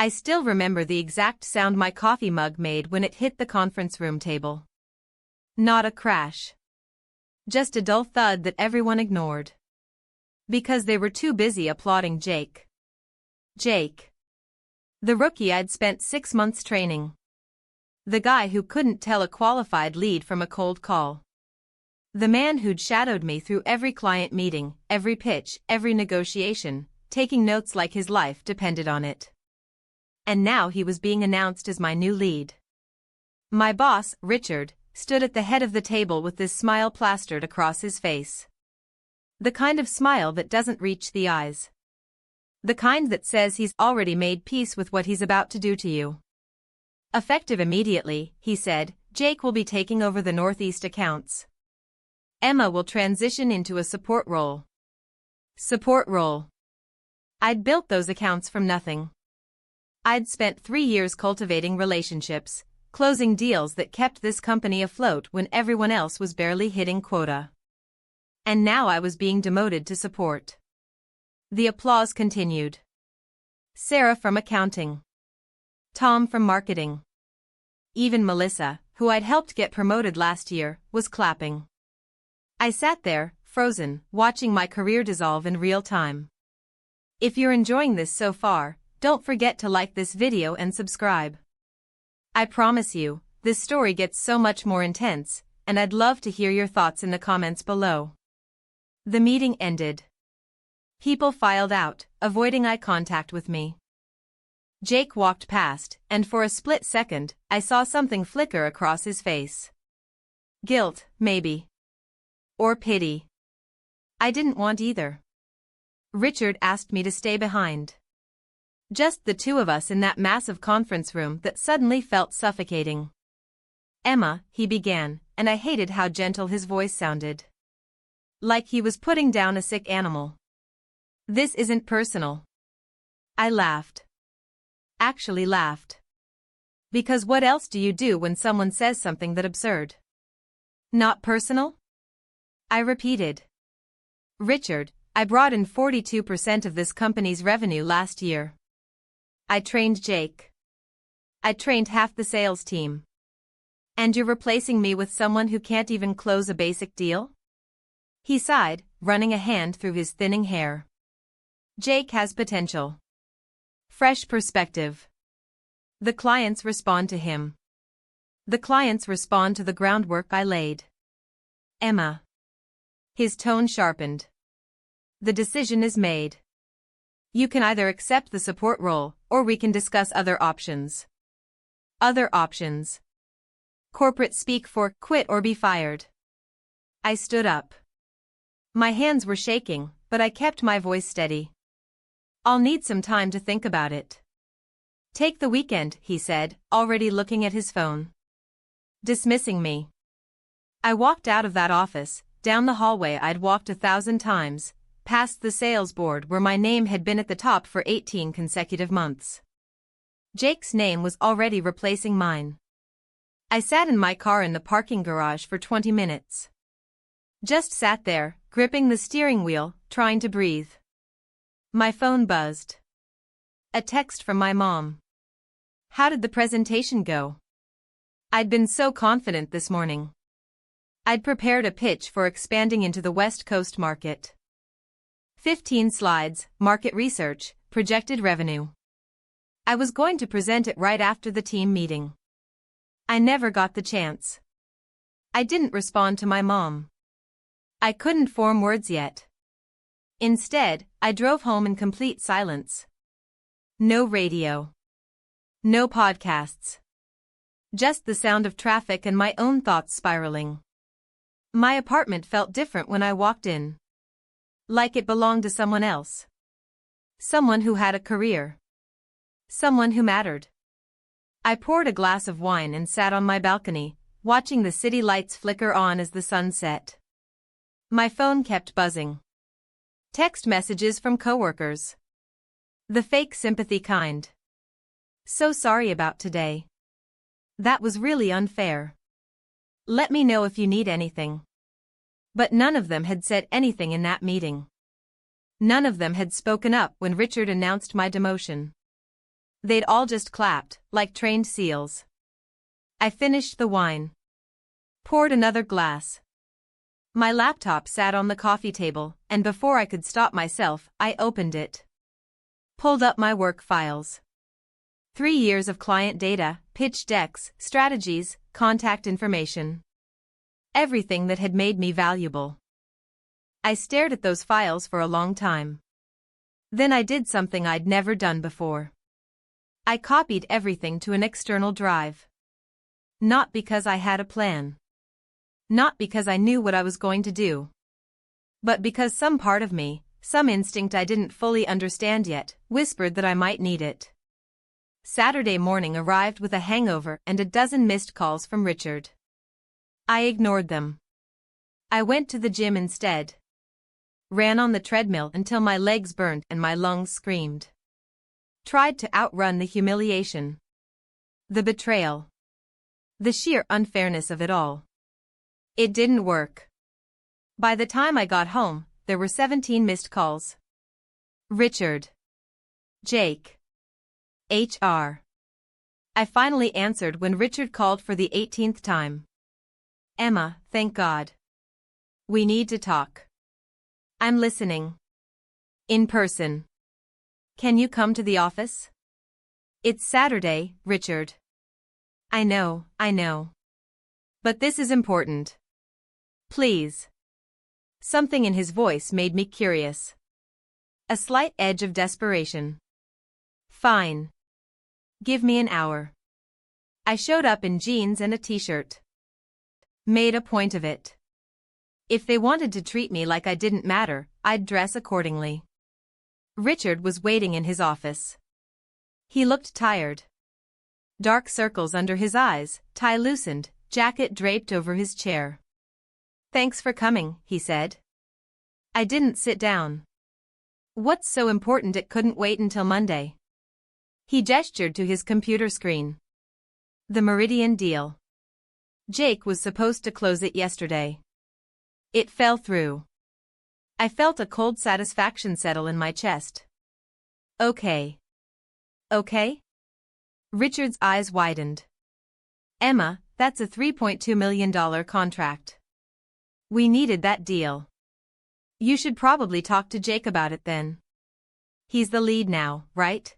I still remember the exact sound my coffee mug made when it hit the conference room table. Not a crash. Just a dull thud that everyone ignored. Because they were too busy applauding Jake. Jake. The rookie I'd spent 6 months training. The guy who couldn't tell a qualified lead from a cold call. The man who'd shadowed me through every client meeting, every pitch, every negotiation, taking notes like his life depended on it. And now he was being announced as my new lead. My boss, Richard, stood at the head of the table with this smile plastered across his face. The kind of smile that doesn't reach the eyes. The kind that says he's already made peace with what he's about to do to you. Effective immediately, he said, Jake will be taking over the Northeast accounts. Emma will transition into a support role. Support role. I'd built those accounts from nothing. I'd spent 3 years cultivating relationships, closing deals that kept this company afloat when everyone else was barely hitting quota. And now I was being demoted to support. The applause continued. Sarah from accounting. Tom from marketing. Even Melissa, who I'd helped get promoted last year, was clapping. I sat there, frozen, watching my career dissolve in real time. If you're enjoying this so far, don't forget to like this video and subscribe. I promise you, this story gets so much more intense, and I'd love to hear your thoughts in the comments below. The meeting ended. People filed out, avoiding eye contact with me. Jake walked past, and for a split second, I saw something flicker across his face. Guilt, maybe. Or pity. I didn't want either. Richard asked me to stay behind. Just the two of us in that massive conference room that suddenly felt suffocating. Emma, he began, and I hated how gentle his voice sounded. Like he was putting down a sick animal. This isn't personal. I laughed. Actually laughed. Because what else do you do when someone says something that absurd? Not personal? I repeated. Richard, I brought in 42% of this company's revenue last year. I trained Jake. I trained half the sales team. And you're replacing me with someone who can't even close a basic deal? He sighed, running a hand through his thinning hair. Jake has potential. Fresh perspective. The clients respond to him. The clients respond to the groundwork I laid. Emma. His tone sharpened. The decision is made. You can either accept the support role, or we can discuss other options. Other options. Corporate speak for quit or be fired. I stood up. My hands were shaking, but I kept my voice steady. I'll need some time to think about it. Take the weekend, he said, already looking at his phone. Dismissing me. I walked out of that office, down the hallway I'd walked 1,000 times, past the sales board where my name had been at the top for 18 consecutive months. Jake's name was already replacing mine. I sat in my car in the parking garage for 20 minutes. Just sat there, gripping the steering wheel, trying to breathe. My phone buzzed. A text from my mom. How did the presentation go? I'd been so confident this morning. I'd prepared a pitch for expanding into the West Coast market. 15 slides, market research, projected revenue. I was going to present it right after the team meeting. I never got the chance. I didn't respond to my mom. I couldn't form words yet. Instead, I drove home in complete silence. No radio. No podcasts. Just the sound of traffic and my own thoughts spiraling. My apartment felt different when I walked in. Like it belonged to someone else. Someone who had a career. Someone who mattered. I poured a glass of wine and sat on my balcony, watching the city lights flicker on as the sun set. My phone kept buzzing. Text messages from coworkers. The fake sympathy kind. So sorry about today. That was really unfair. Let me know if you need anything. But none of them had said anything in that meeting. None of them had spoken up when Richard announced my demotion. They'd all just clapped, like trained seals. I finished the wine. Poured another glass. My laptop sat on the coffee table, and before I could stop myself, I opened it. Pulled up my work files. 3 years of client data, pitch decks, strategies, contact information. Everything that had made me valuable. I stared at those files for a long time. Then I did something I'd never done before. I copied everything to an external drive. Not because I had a plan. Not because I knew what I was going to do. But because some part of me, some instinct I didn't fully understand yet, whispered that I might need it. Saturday morning arrived with a hangover and a dozen missed calls from Richard. I ignored them. I went to the gym instead. Ran on the treadmill until my legs burned and my lungs screamed. Tried to outrun the humiliation. The betrayal. The sheer unfairness of it all. It didn't work. By the time I got home, there were 17 missed calls. Richard. Jake. HR. I finally answered when Richard called for the 18th time. Emma, thank God. We need to talk. I'm listening. In person. Can you come to the office? It's Saturday, Richard. I know. But this is important. Please. Something in his voice made me curious. A slight edge of desperation. Fine. Give me an hour. I showed up in jeans and a t-shirt. Made a point of it. If they wanted to treat me like I didn't matter, I'd dress accordingly. Richard was waiting in his office. He looked tired. Dark circles under his eyes, tie loosened, jacket draped over his chair. Thanks for coming, he said. I didn't sit down. What's so important it couldn't wait until Monday? He gestured to his computer screen. The Meridian deal. Jake was supposed to close it yesterday. It fell through. I felt a cold satisfaction settle in my chest. Okay. Richard's eyes widened. Emma, that's a $3.2 million contract. We needed that deal. You should probably talk to Jake about it then. He's the lead now, right?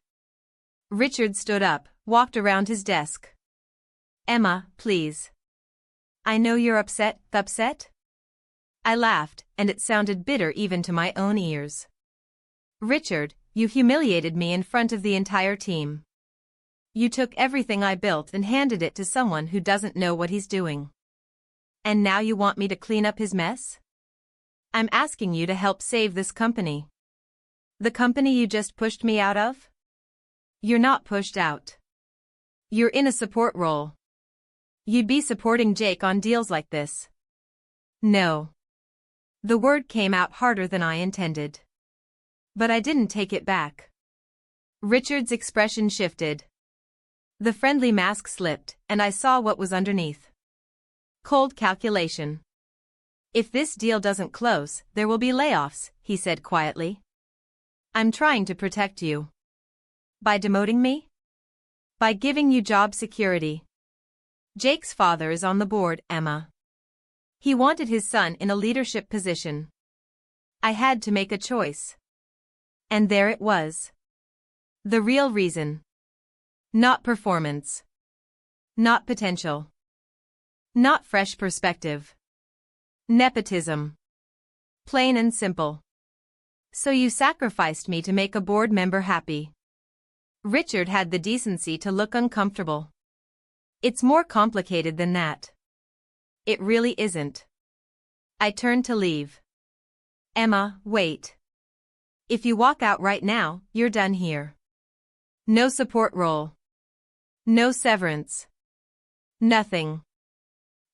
Richard stood up, walked around his desk. Emma, please. I know you're upset. I laughed, and it sounded bitter even to my own ears. Richard, you humiliated me in front of the entire team. You took everything I built and handed it to someone who doesn't know what he's doing. And now you want me to clean up his mess? I'm asking you to help save this company. The company you just pushed me out of? You're not pushed out. You're in a support role. You'd be supporting Jake on deals like this. No. The word came out harder than I intended. But I didn't take it back. Richard's expression shifted. The friendly mask slipped, and I saw what was underneath. Cold calculation. If this deal doesn't close, there will be layoffs, he said quietly. I'm trying to protect you. By demoting me? By giving you job security. Jake's father is on the board, Emma. He wanted his son in a leadership position. I had to make a choice. And there it was. The real reason. Not performance. Not potential. Not fresh perspective. Nepotism. Plain and simple. So you sacrificed me to make a board member happy. Richard had the decency to look uncomfortable. It's more complicated than that. It really isn't. I turned to leave. Emma, wait. If you walk out right now, you're done here. No support role. No severance. Nothing.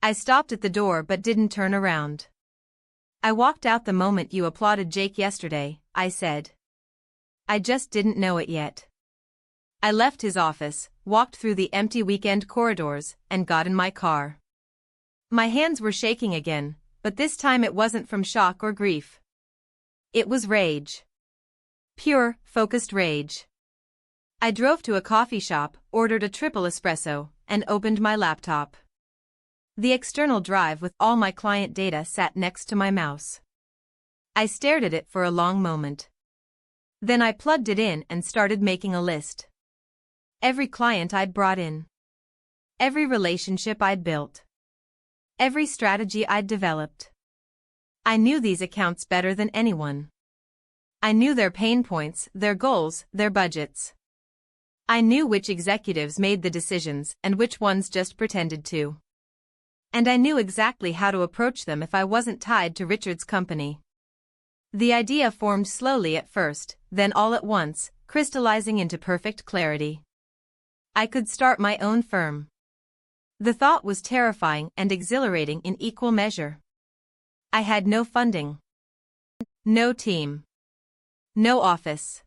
I stopped at the door but didn't turn around. I walked out the moment you applauded Jake yesterday, I said. I just didn't know it yet. I left his office, walked through the empty weekend corridors, and got in my car. My hands were shaking again, but this time it wasn't from shock or grief. It was rage. Pure, focused rage. I drove to a coffee shop, ordered a triple espresso, and opened my laptop. The external drive with all my client data sat next to my mouse. I stared at it for a long moment. Then I plugged it in and started making a list. Every client I'd brought in. Every relationship I'd built. Every strategy I'd developed. I knew these accounts better than anyone. I knew their pain points, their goals, their budgets. I knew which executives made the decisions and which ones just pretended to. And I knew exactly how to approach them if I wasn't tied to Richard's company. The idea formed slowly at first, then all at once, crystallizing into perfect clarity. I could start my own firm. The thought was terrifying and exhilarating in equal measure. I had no funding. No team. No office.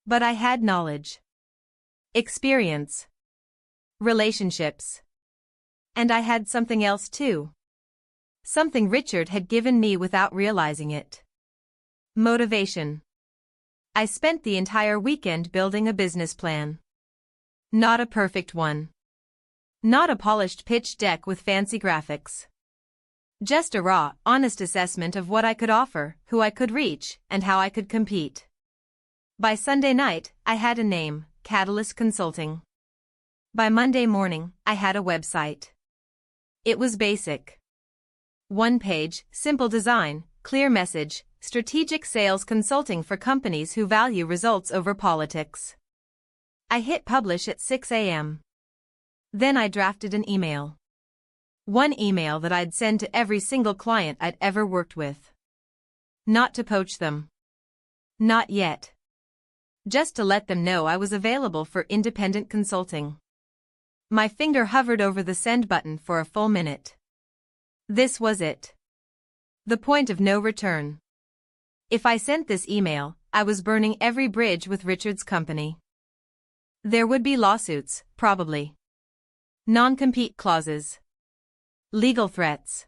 But I had knowledge. Experience. Relationships. And I had something else too. Something Richard had given me without realizing it. Motivation. I spent the entire weekend building a business plan. Not a perfect one. Not a polished pitch deck with fancy graphics. Just a raw, honest assessment of what I could offer, who I could reach, and how I could compete. By Sunday night, I had a name, Catalyst Consulting. By Monday morning, I had a website. It was basic. One page, simple design, clear message, strategic sales consulting for companies who value results over politics. I hit publish at 6 a.m. Then I drafted an email. One email that I'd send to every single client I'd ever worked with. Not to poach them. Not yet. Just to let them know I was available for independent consulting. My finger hovered over the send button for a full minute. This was it. The point of no return. If I sent this email, I was burning every bridge with Richard's company. There would be lawsuits, probably. Non-compete clauses. Legal threats.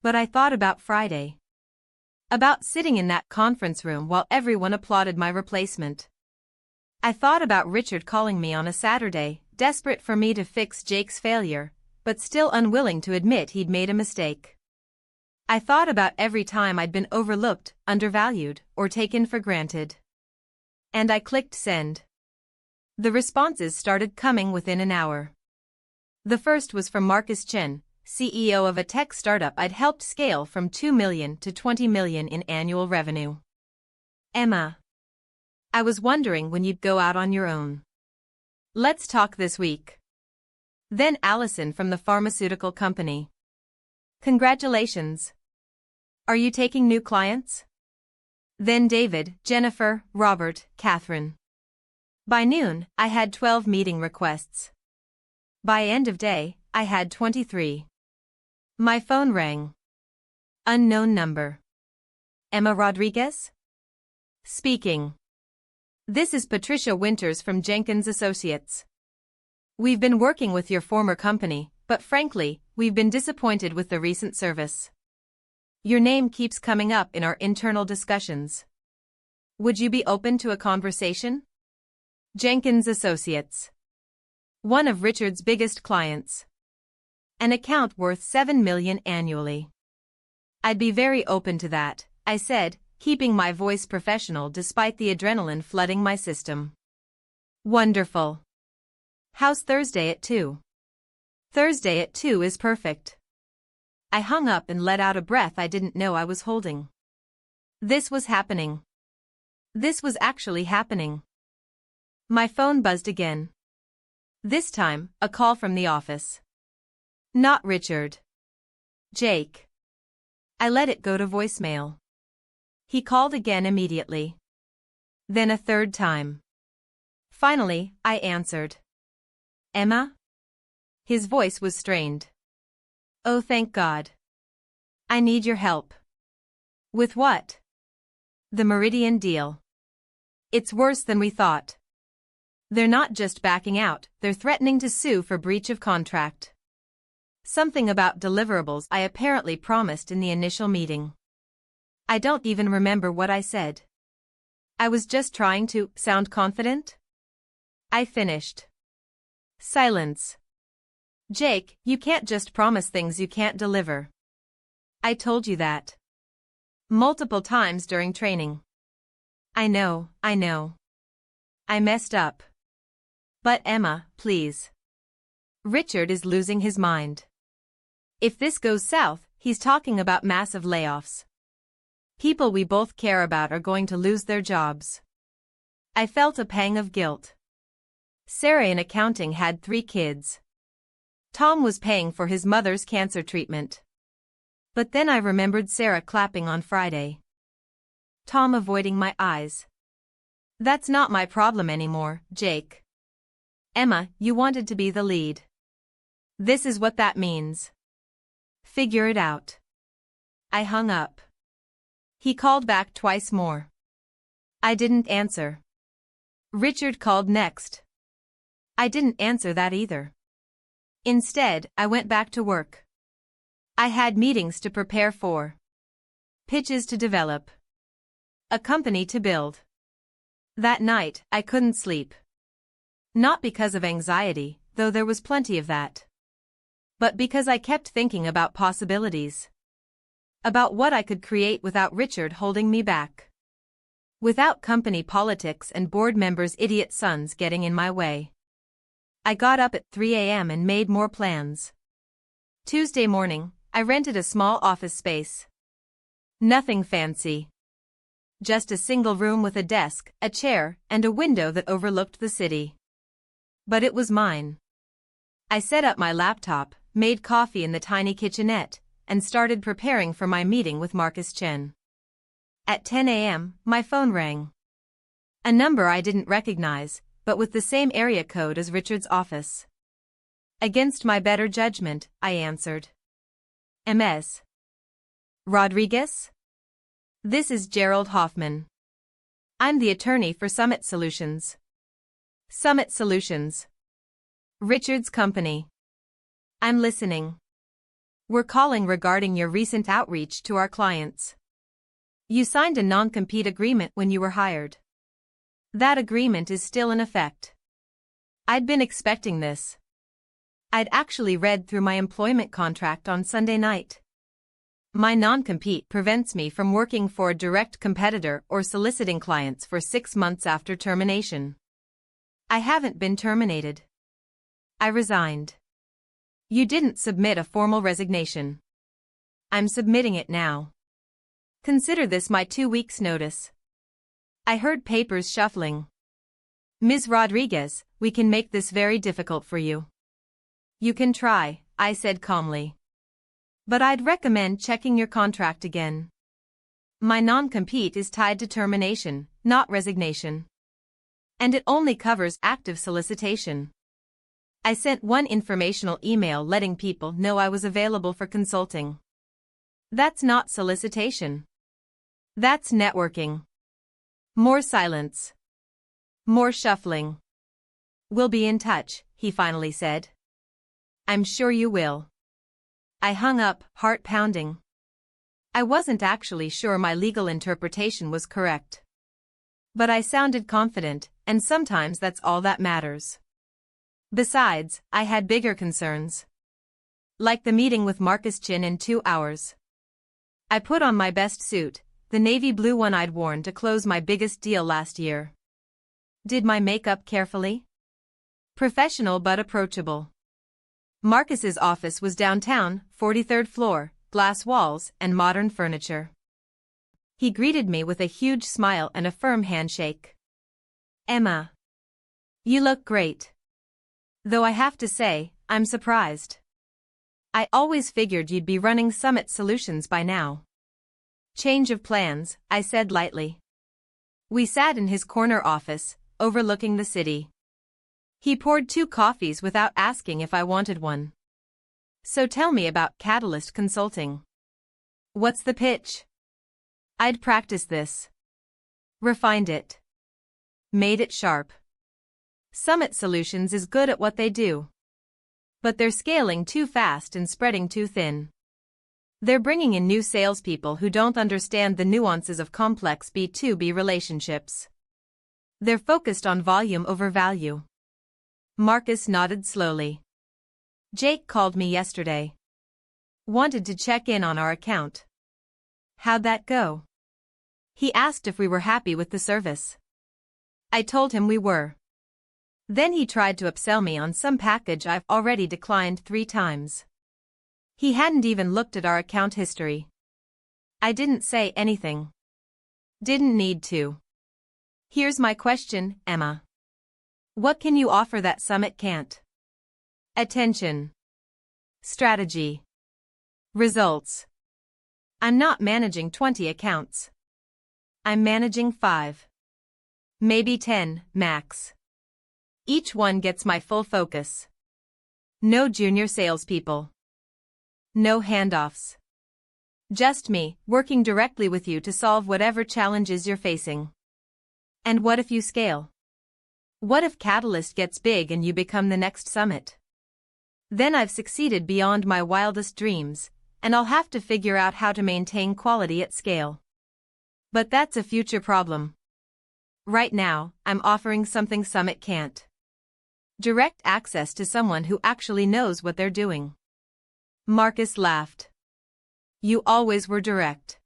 But I thought about Friday. About sitting in that conference room while everyone applauded my replacement. I thought about Richard calling me on a Saturday, desperate for me to fix Jake's failure, but still unwilling to admit he'd made a mistake. I thought about every time I'd been overlooked, undervalued, or taken for granted. And I clicked send. The responses started coming within an hour. The first was from Marcus Chen, CEO of a tech startup I'd helped scale from $2 million to $20 million in annual revenue. Emma. I was wondering when you'd go out on your own. Let's talk this week. Then Allison from the pharmaceutical company. Congratulations. Are you taking new clients? Then David, Jennifer, Robert, Catherine. By noon, I had 12 meeting requests. By end of day, I had 23. My phone rang. Unknown number. Emma Rodriguez? Speaking. This is Patricia Winters from Jenkins Associates. We've been working with your former company, but frankly, we've been disappointed with the recent service. Your name keeps coming up in our internal discussions. Would you be open to a conversation? Jenkins Associates. One of Richard's biggest clients. An account worth $7 million annually. I'd be very open to that, I said, keeping my voice professional despite the adrenaline flooding my system. Wonderful. How's Thursday at 2? Thursday at 2 is perfect. I hung up and let out a breath I didn't know I was holding. This was happening. This was actually happening. My phone buzzed again. This time, a call from the office. Not Richard. Jake. I let it go to voicemail. He called again immediately. Then a third time. Finally, I answered. Emma? His voice was strained. Oh, thank God. I need your help. With what? The Meridian deal. It's worse than we thought. They're not just backing out, they're threatening to sue for breach of contract. Something about deliverables I apparently promised in the initial meeting. I don't even remember what I said. I was just trying to sound confident? I finished. Silence. Jake, you can't just promise things you can't deliver. I told you that. Multiple times during training. I know. I messed up. But Emma, please. Richard is losing his mind. If this goes south, he's talking about massive layoffs. People we both care about are going to lose their jobs. I felt a pang of guilt. Sarah in accounting had 3 kids. Tom was paying for his mother's cancer treatment. But then I remembered Sarah clapping on Friday. Tom avoiding my eyes. That's not my problem anymore, Jake. Emma, you wanted to be the lead. This is what that means. Figure it out. I hung up. He called back twice more. I didn't answer. Richard called next. I didn't answer that either. Instead, I went back to work. I had meetings to prepare for. Pitches to develop. A company to build. That night, I couldn't sleep. Not because of anxiety, though there was plenty of that. But because I kept thinking about possibilities. About what I could create without Richard holding me back. Without company politics and board members' idiot sons getting in my way. I got up at 3 a.m. and made more plans. Tuesday morning, I rented a small office space. Nothing fancy. Just a single room with a desk, a chair, and a window that overlooked the city. But it was mine. I set up my laptop, made coffee in the tiny kitchenette, and started preparing for my meeting with Marcus Chen. At 10 a.m., my phone rang. A number I didn't recognize, but with the same area code as Richard's office. Against my better judgment, I answered. MS. Rodriguez? This is Gerald Hoffman. I'm the attorney for Summit Solutions. Summit Solutions. Richard's company. I'm listening. We're calling regarding your recent outreach to our clients. You signed a non-compete agreement when you were hired. That agreement is still in effect. I'd been expecting this. I'd actually read through my employment contract on Sunday night. My non-compete prevents me from working for a direct competitor or soliciting clients for 6 months after termination. I haven't been terminated. I resigned. You didn't submit a formal resignation. I'm submitting it now. Consider this my 2 weeks' notice. I heard papers shuffling. Ms. Rodriguez, we can make this very difficult for you. You can try, I said calmly. But I'd recommend checking your contract again. My non-compete is tied to termination, not resignation. And it only covers active solicitation. I sent one informational email letting people know I was available for consulting. That's not solicitation. That's networking. More silence. More shuffling. We'll be in touch, he finally said. I'm sure you will. I hung up, heart pounding. I wasn't actually sure my legal interpretation was correct. But I sounded confident, and sometimes that's all that matters. Besides, I had bigger concerns. Like the meeting with Marcus Chen in 2 hours. I put on my best suit, the navy blue one I'd worn to close my biggest deal last year. Did my makeup carefully. Professional but approachable. Marcus's office was downtown, 43rd floor, glass walls, and modern furniture. He greeted me with a huge smile and a firm handshake. Emma. You look great. Though I have to say, I'm surprised. I always figured you'd be running Summit Solutions by now. Change of plans, I said lightly. We sat in his corner office, overlooking the city. He poured 2 coffees without asking if I wanted one. So tell me about Catalyst Consulting. What's the pitch? I'd practiced this. Refined it. Made it sharp. Summit Solutions is good at what they do. But they're scaling too fast and spreading too thin. They're bringing in new salespeople who don't understand the nuances of complex B2B relationships. They're focused on volume over value. Marcus nodded slowly. Jake called me yesterday. Wanted to check in on our account. How'd that go? He asked if we were happy with the service. I told him we were. Then he tried to upsell me on some package I've already declined 3 times. He hadn't even looked at our account history. I didn't say anything. Didn't need to. Here's my question, Emma. What can you offer that Summit can't? Attention. Strategy. Results. I'm not managing 20 accounts. I'm managing 5. Maybe 10, max. Each one gets my full focus. No junior salespeople. No handoffs. Just me, working directly with you to solve whatever challenges you're facing. And what if you scale? What if Catalyst gets big and you become the next Summit? Then I've succeeded beyond my wildest dreams, and I'll have to figure out how to maintain quality at scale. But that's a future problem. Right now, I'm offering something Summit can't. Direct access to someone who actually knows what they're doing. Marcus laughed. You always were direct.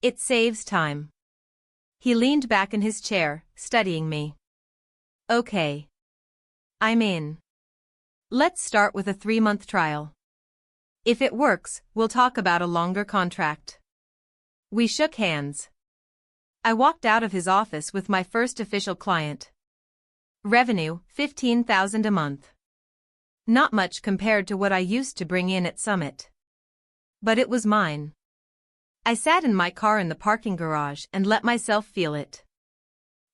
It saves time. He leaned back in his chair, studying me. Okay. I'm in. Let's start with a 3-month trial. If it works, we'll talk about a longer contract. We shook hands. I walked out of his office with my first official client. Revenue, $15,000 a month. Not much compared to what I used to bring in at Summit. But it was mine. I sat in my car in the parking garage and let myself feel it.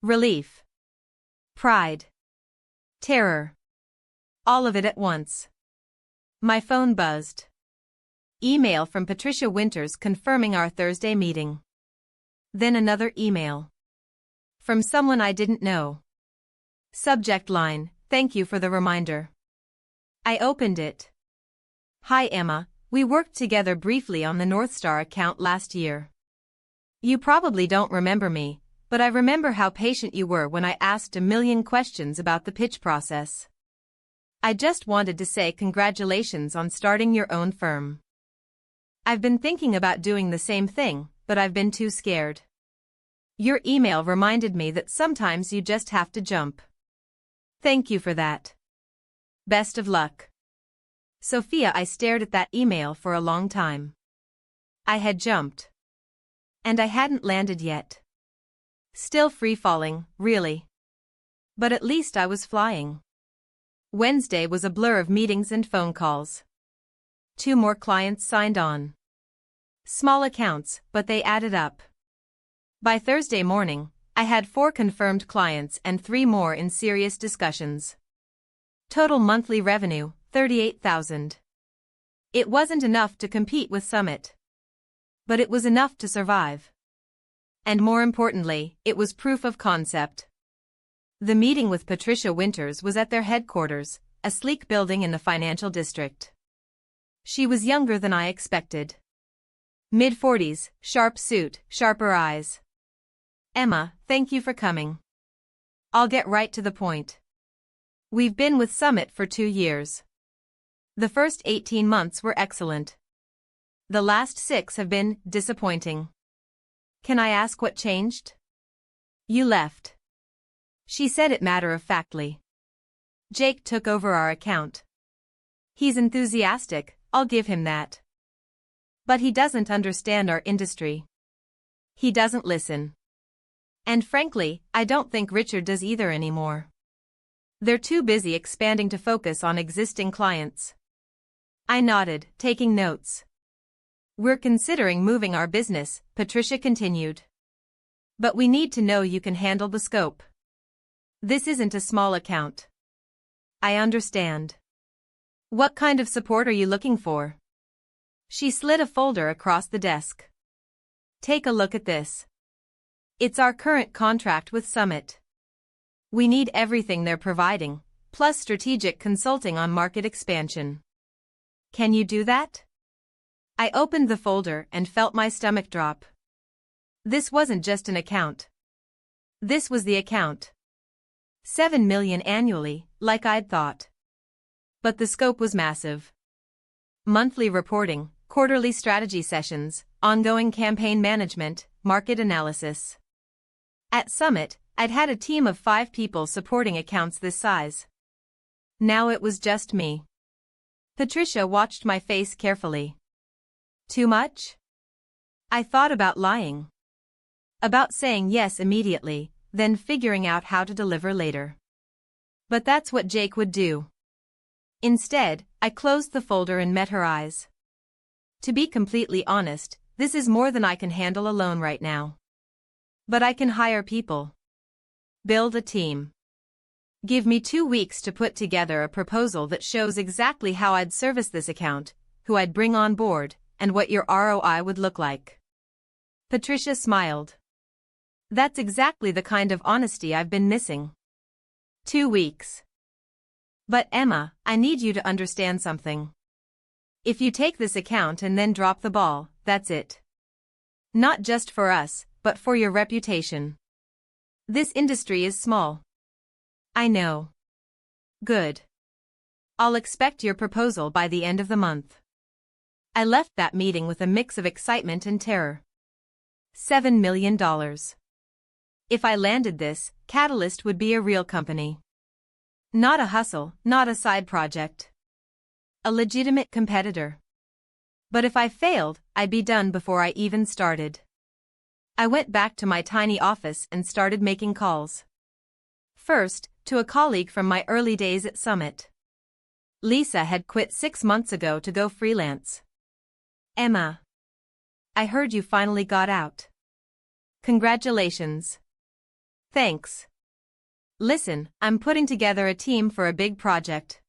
Relief. Pride. Terror. All of it at once. My phone buzzed. Email from Patricia Winters confirming our Thursday meeting. Then another email. From someone I didn't know. Subject line, thank you for the reminder. I opened it. Hi Emma, we worked together briefly on the North Star account last year. You probably don't remember me, but I remember how patient you were when I asked a million questions about the pitch process. I just wanted to say congratulations on starting your own firm. I've been thinking about doing the same thing, but I've been too scared. Your email reminded me that sometimes you just have to jump. Thank you for that. Best of luck. Sophia. I stared at that email for a long time. I had jumped. And I hadn't landed yet. Still free-falling, really. But at least I was flying. Wednesday was a blur of meetings and phone calls. 2 more clients signed on. Small accounts, but they added up. By Thursday morning, I had 4 confirmed clients and 3 more in serious discussions. Total monthly revenue, $38,000. It wasn't enough to compete with Summit. But it was enough to survive. And more importantly, it was proof of concept. The meeting with Patricia Winters was at their headquarters, a sleek building in the financial district. She was younger than I expected. Mid-40s, sharp suit, sharper eyes. Emma, thank you for coming. I'll get right to the point. We've been with Summit for 2 years. The first 18 months were excellent. The last 6 have been disappointing. Can I ask what changed? You left. She said it matter-of-factly. Jake took over our account. He's enthusiastic, I'll give him that. But he doesn't understand our industry. He doesn't listen. And frankly, I don't think Richard does either anymore. They're too busy expanding to focus on existing clients. I nodded, taking notes. We're considering moving our business, Patricia continued. But we need to know you can handle the scope. This isn't a small account. I understand. What kind of support are you looking for? She slid a folder across the desk. Take a look at this. It's our current contract with Summit. We need everything they're providing, plus strategic consulting on market expansion. Can you do that? I opened the folder and felt my stomach drop. This wasn't just an account. This was the account. 7 million annually, like I'd thought. But the scope was massive. Monthly reporting, quarterly strategy sessions, ongoing campaign management, market analysis. At Summit, I'd had a team of 5 people supporting accounts this size. Now it was just me. Patricia watched my face carefully. Too much? I thought about lying. About saying yes immediately, then figuring out how to deliver later. But that's what Jake would do. Instead, I closed the folder and met her eyes. To be completely honest, this is more than I can handle alone right now. But I can hire people. Build a team. Give me 2 weeks to put together a proposal that shows exactly how I'd service this account, who I'd bring on board, and what your ROI would look like. Patricia smiled. That's exactly the kind of honesty I've been missing. 2 weeks. But Emma, I need you to understand something. If you take this account and then drop the ball, that's it. Not just for us, but for your reputation. This industry is small. I know. Good. I'll expect your proposal by the end of the month. I left that meeting with a mix of excitement and terror. $7 million. If I landed this, Catalyst would be a real company. Not a hustle, not a side project. A legitimate competitor. But if I failed, I'd be done before I even started. I went back to my tiny office and started making calls. First, to a colleague from my early days at Summit. Lisa had quit 6 months ago to go freelance. Emma. I heard you finally got out. Congratulations. Thanks. Listen, I'm putting together a team for a big project.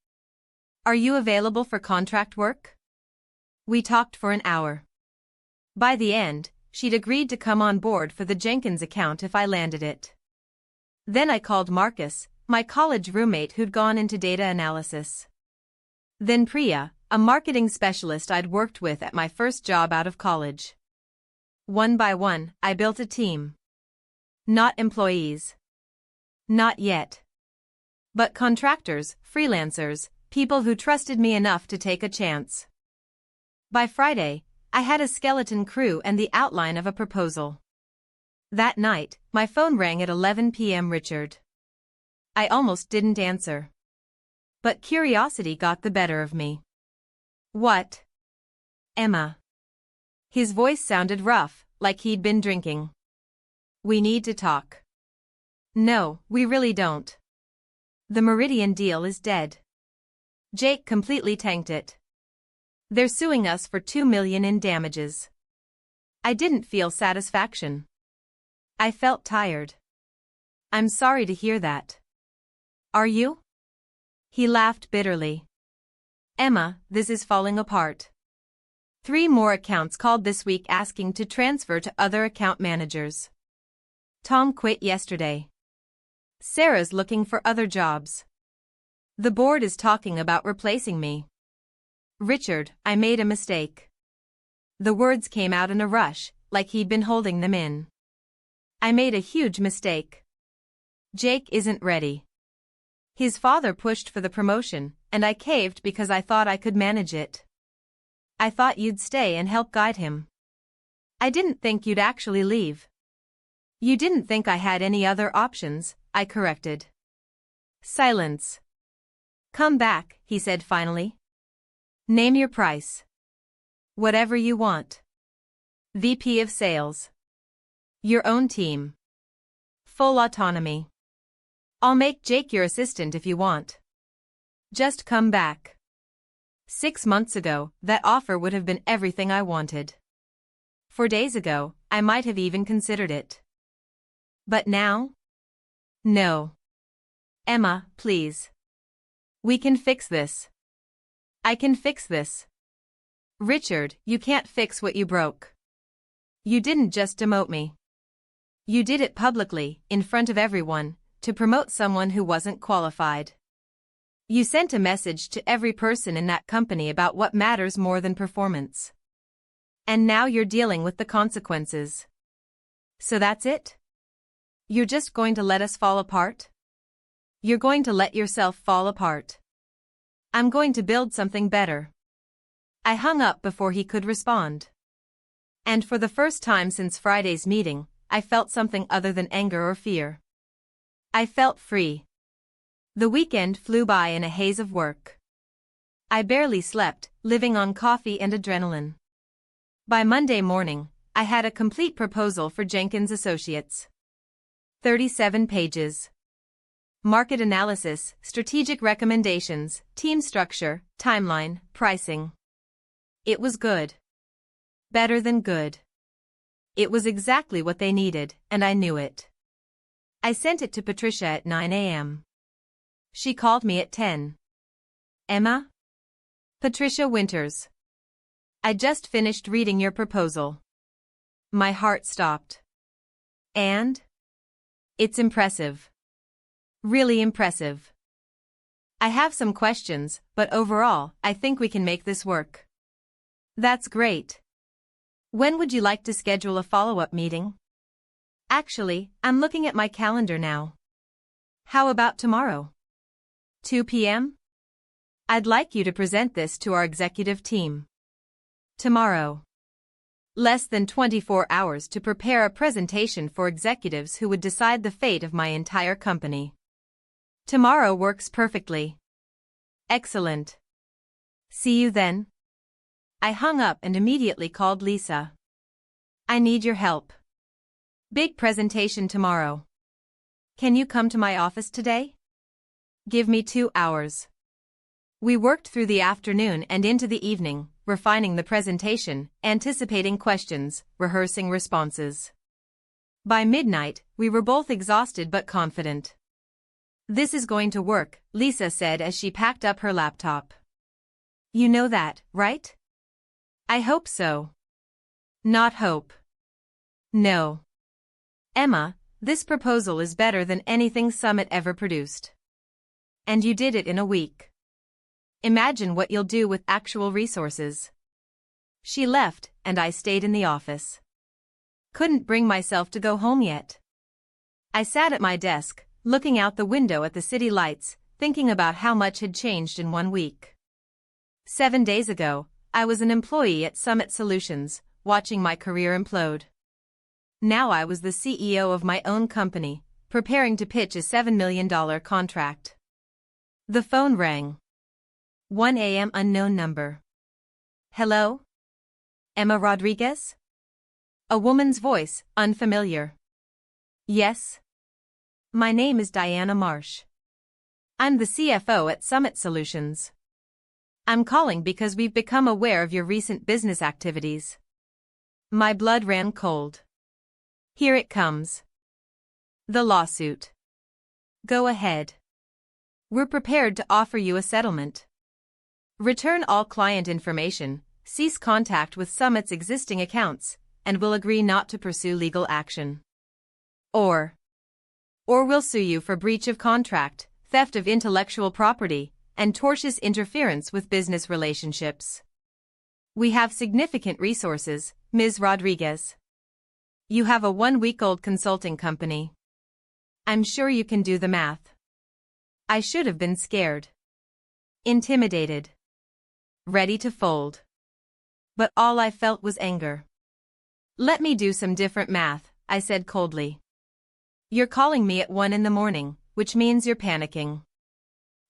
Are you available for contract work? We talked for an hour. By the end, she'd agreed to come on board for the Jenkins account if I landed it. Then I called Marcus, my college roommate who'd gone into data analysis. Then Priya, a marketing specialist I'd worked with at my first job out of college. One by one, I built a team. Not employees. Not yet. But contractors, freelancers, people who trusted me enough to take a chance. By Friday, I had a skeleton crew and the outline of a proposal. That night, my phone rang at 11 p.m. Richard. I almost didn't answer. But curiosity got the better of me. What? Emma. His voice sounded rough, like he'd been drinking. We need to talk. No, we really don't. The Meridian deal is dead. Jake completely tanked it. They're suing us for $2 million in damages. I didn't feel satisfaction. I felt tired. I'm sorry to hear that. Are you? He laughed bitterly. Emma, this is falling apart. 3 more accounts called this week asking to transfer to other account managers. Tom quit yesterday. Sarah's looking for other jobs. The board is talking about replacing me. Richard, I made a mistake. The words came out in a rush, like he'd been holding them in. I made a huge mistake. Jake isn't ready. His father pushed for the promotion, and I caved because I thought I could manage it. I thought you'd stay and help guide him. I didn't think you'd actually leave. You didn't think I had any other options, I corrected. Silence. Come back, he said finally. Name your price. Whatever you want. VP of Sales. Your own team. Full autonomy. I'll make Jake your assistant if you want. Just come back. 6 months ago, that offer would have been everything I wanted. 4 days ago, I might have even considered it. But now? No. Emma, please. We can fix this. I can fix this. Richard, you can't fix what you broke. You didn't just demote me. You did it publicly, in front of everyone, to promote someone who wasn't qualified. You sent a message to every person in that company about what matters more than performance. And now you're dealing with the consequences. So that's it? You're just going to let us fall apart? You're going to let yourself fall apart. I'm going to build something better. I hung up before he could respond. And for the first time since Friday's meeting, I felt something other than anger or fear. I felt free. The weekend flew by in a haze of work. I barely slept, living on coffee and adrenaline. By Monday morning, I had a complete proposal for Jenkins Associates. 37 pages. Market analysis, strategic recommendations, team structure, timeline, pricing. It was good. Better than good. It was exactly what they needed, and I knew it. I sent it to Patricia at 9 a.m. She called me at 10. Emma? Patricia Winters. I just finished reading your proposal. My heart stopped. And? It's impressive. Really impressive. I have some questions, but overall, I think we can make this work. That's great. When would you like to schedule a follow-up meeting? Actually, I'm looking at my calendar now. How about tomorrow? 2 p.m.? I'd like you to present this to our executive team. Tomorrow. Less than 24 hours to prepare a presentation for executives who would decide the fate of my entire company. Tomorrow works perfectly. Excellent. See you then. I hung up and immediately called Lisa. I need your help. Big presentation tomorrow. Can you come to my office today? Give me 2 hours. We worked through the afternoon and into the evening, refining the presentation, anticipating questions, rehearsing responses. By midnight, we were both exhausted but confident. This is going to work, Lisa said as she packed up her laptop. You know that, right? I hope so. Not hope. No. Emma, this proposal is better than anything Summit ever produced. And you did it in a week. Imagine what you'll do with actual resources. She left, and I stayed in the office. Couldn't bring myself to go home yet. I sat at my desk, looking out the window at the city lights, thinking about how much had changed in 1 week. 7 days ago, I was an employee at Summit Solutions, watching my career implode. Now I was the CEO of my own company, preparing to pitch a $7 million contract. The phone rang. 1 a.m. unknown number. Hello? Emma Rodriguez? A woman's voice, unfamiliar. Yes? My name is Diana Marsh. I'm the CFO at Summit Solutions. I'm calling because we've become aware of your recent business activities. My blood ran cold. Here it comes. The lawsuit. Go ahead. We're prepared to offer you a settlement. Return all client information, cease contact with Summit's existing accounts, and we'll agree not to pursue legal action. Or we'll sue you for breach of contract, theft of intellectual property, and tortious interference with business relationships. We have significant resources, Ms. Rodriguez. You have a 1-week-old consulting company. I'm sure you can do the math. I should have been scared. Intimidated. Ready to fold. But all I felt was anger. Let me do some different math, I said coldly. You're calling me at 1 in the morning, which means you're panicking.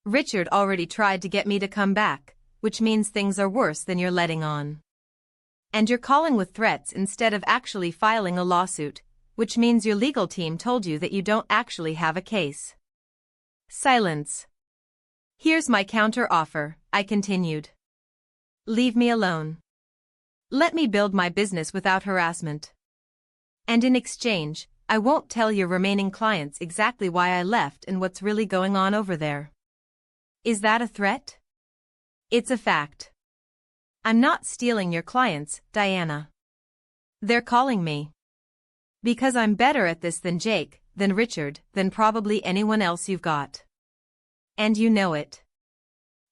Richard already tried to get me to come back, which means things are worse than you're letting on. And you're calling with threats instead of actually filing a lawsuit, which means your legal team told you that you don't actually have a case. Silence. Here's my counter offer, I continued. Leave me alone. Let me build my business without harassment. And in exchange, I won't tell your remaining clients exactly why I left and what's really going on over there. Is that a threat? It's a fact. I'm not stealing your clients, Diana. They're calling me. Because I'm better at this than Jake, than Richard, than probably anyone else you've got. And you know it.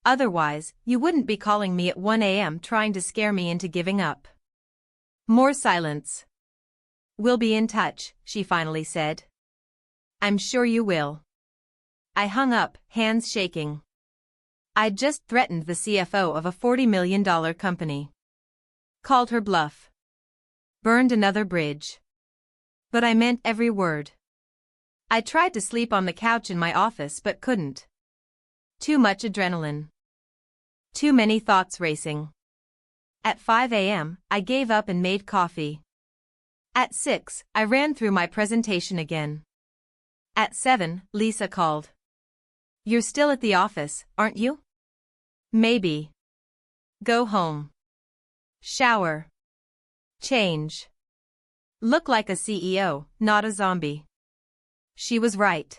Otherwise, you wouldn't be calling me at 1 a.m. trying to scare me into giving up. More silence. We'll be in touch, she finally said. I'm sure you will. I hung up, hands shaking. I'd just threatened the CFO of a $40 million company. Called her bluff. Burned another bridge. But I meant every word. I tried to sleep on the couch in my office but couldn't. Too much adrenaline. Too many thoughts racing. At 5 a.m., I gave up and made coffee. At 6, I ran through my presentation again. At 7, Lisa called. You're still at the office, aren't you? Maybe. Go home. Shower. Change. Look like a CEO, not a zombie. She was right.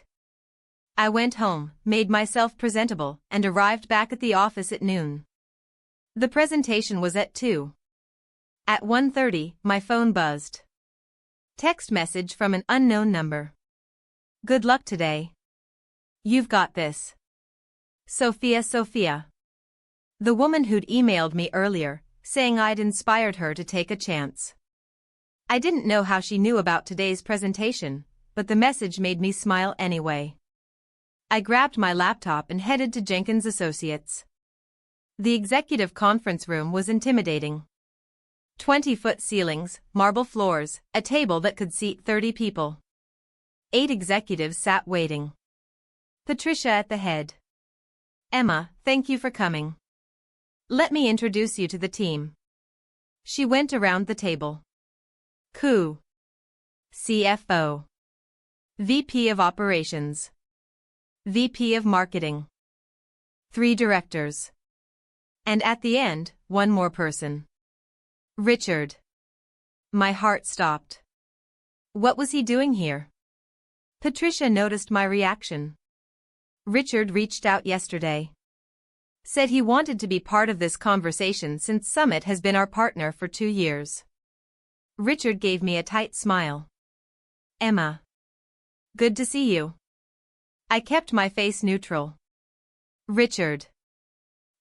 I went home, made myself presentable, and arrived back at the office at noon. The presentation was at 2. At 1:30, my phone buzzed. Text message from an unknown number. Good luck today. You've got this. Sophia. The woman who'd emailed me earlier, saying I'd inspired her to take a chance. I didn't know how she knew about today's presentation, but the message made me smile anyway. I grabbed my laptop and headed to Jenkins Associates. The executive conference room was intimidating. 20-foot ceilings, marble floors, a table that could seat 30 people. 8 executives sat waiting. Patricia at the head. Emma, thank you for coming. Let me introduce you to the team. She went around the table. Ku. CFO. VP of Operations. VP of Marketing. 3 directors. And at the end, 1 more person. Richard. My heart stopped. What was he doing here? Patricia noticed my reaction. Richard reached out yesterday. Said he wanted to be part of this conversation since Summit has been our partner for 2 years. Richard gave me a tight smile. Emma. Good to see you. I kept my face neutral. Richard.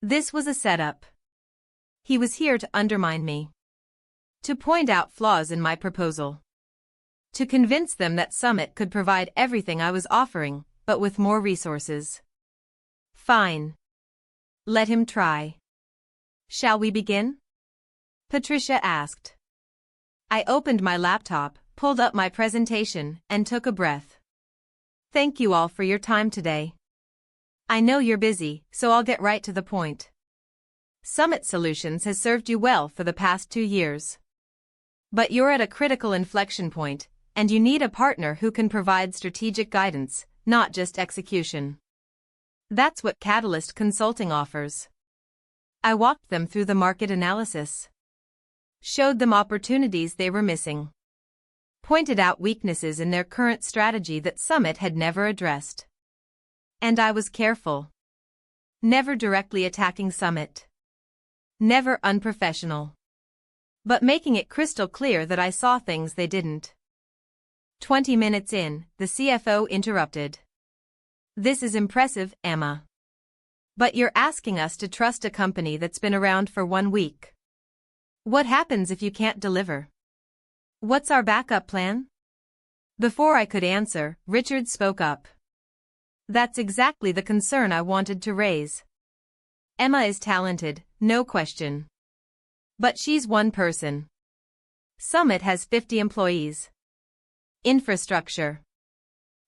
This was a setup. He was here to undermine me. To point out flaws in my proposal. To convince them that Summit could provide everything I was offering, but with more resources. Fine. Let him try. Shall we begin? Patricia asked. I opened my laptop, pulled up my presentation, and took a breath. Thank you all for your time today. I know you're busy, so I'll get right to the point. Summit Solutions has served you well for the past 2 years. But you're at a critical inflection point, and you need a partner who can provide strategic guidance, not just execution. That's what Catalyst Consulting offers. I walked them through the market analysis. Showed them opportunities they were missing. Pointed out weaknesses in their current strategy that Summit had never addressed. And I was careful. Never directly attacking Summit. Never unprofessional. But making it crystal clear that I saw things they didn't. 20 minutes in, the CFO interrupted. This is impressive, Emma. But you're asking us to trust a company that's been around for 1 week. What happens if you can't deliver? What's our backup plan? Before I could answer, Richard spoke up. That's exactly the concern I wanted to raise. Emma is talented, no question. But she's one person. Summit has 50 employees. Infrastructure.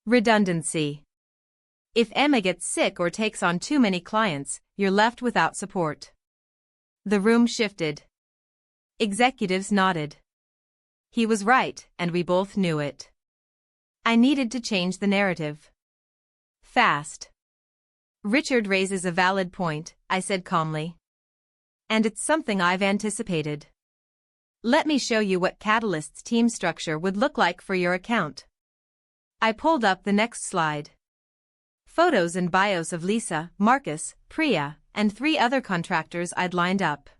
Redundancy. If Emma gets sick or takes on too many clients, you're left without support. The room shifted. Executives nodded. He was right, and we both knew it. I needed to change the narrative. Fast. Richard raises a valid point, I said calmly. And it's something I've anticipated. Let me show you what Catalyst's team structure would look like for your account. I pulled up the next slide. Photos and bios of Lisa, Marcus, Priya, and 3 other contractors I'd lined up.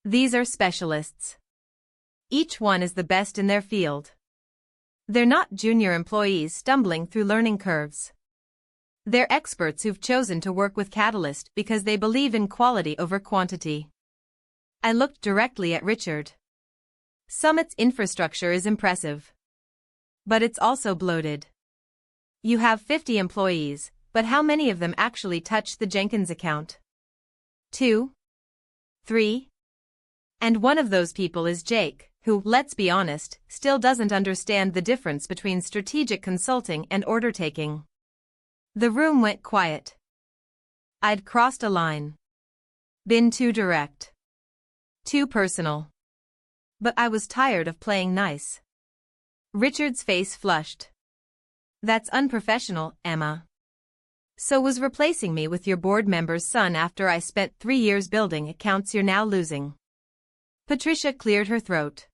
These are specialists. Each one is the best in their field. They're not junior employees stumbling through learning curves. They're experts who've chosen to work with Catalyst because they believe in quality over quantity. I looked directly at Richard. Summit's infrastructure is impressive. But it's also bloated. You have 50 employees, But how many of them actually touched the Jenkins account? 2? 3? And one of those people is Jake, who, let's be honest, still doesn't understand the difference between strategic consulting and order taking. The room went quiet. I'd crossed a line. Been too direct. Too personal. But I was tired of playing nice. Richard's face flushed. That's unprofessional, Emma. So was replacing me with your board member's son after I spent 3 years building accounts you're now losing. Patricia cleared her throat.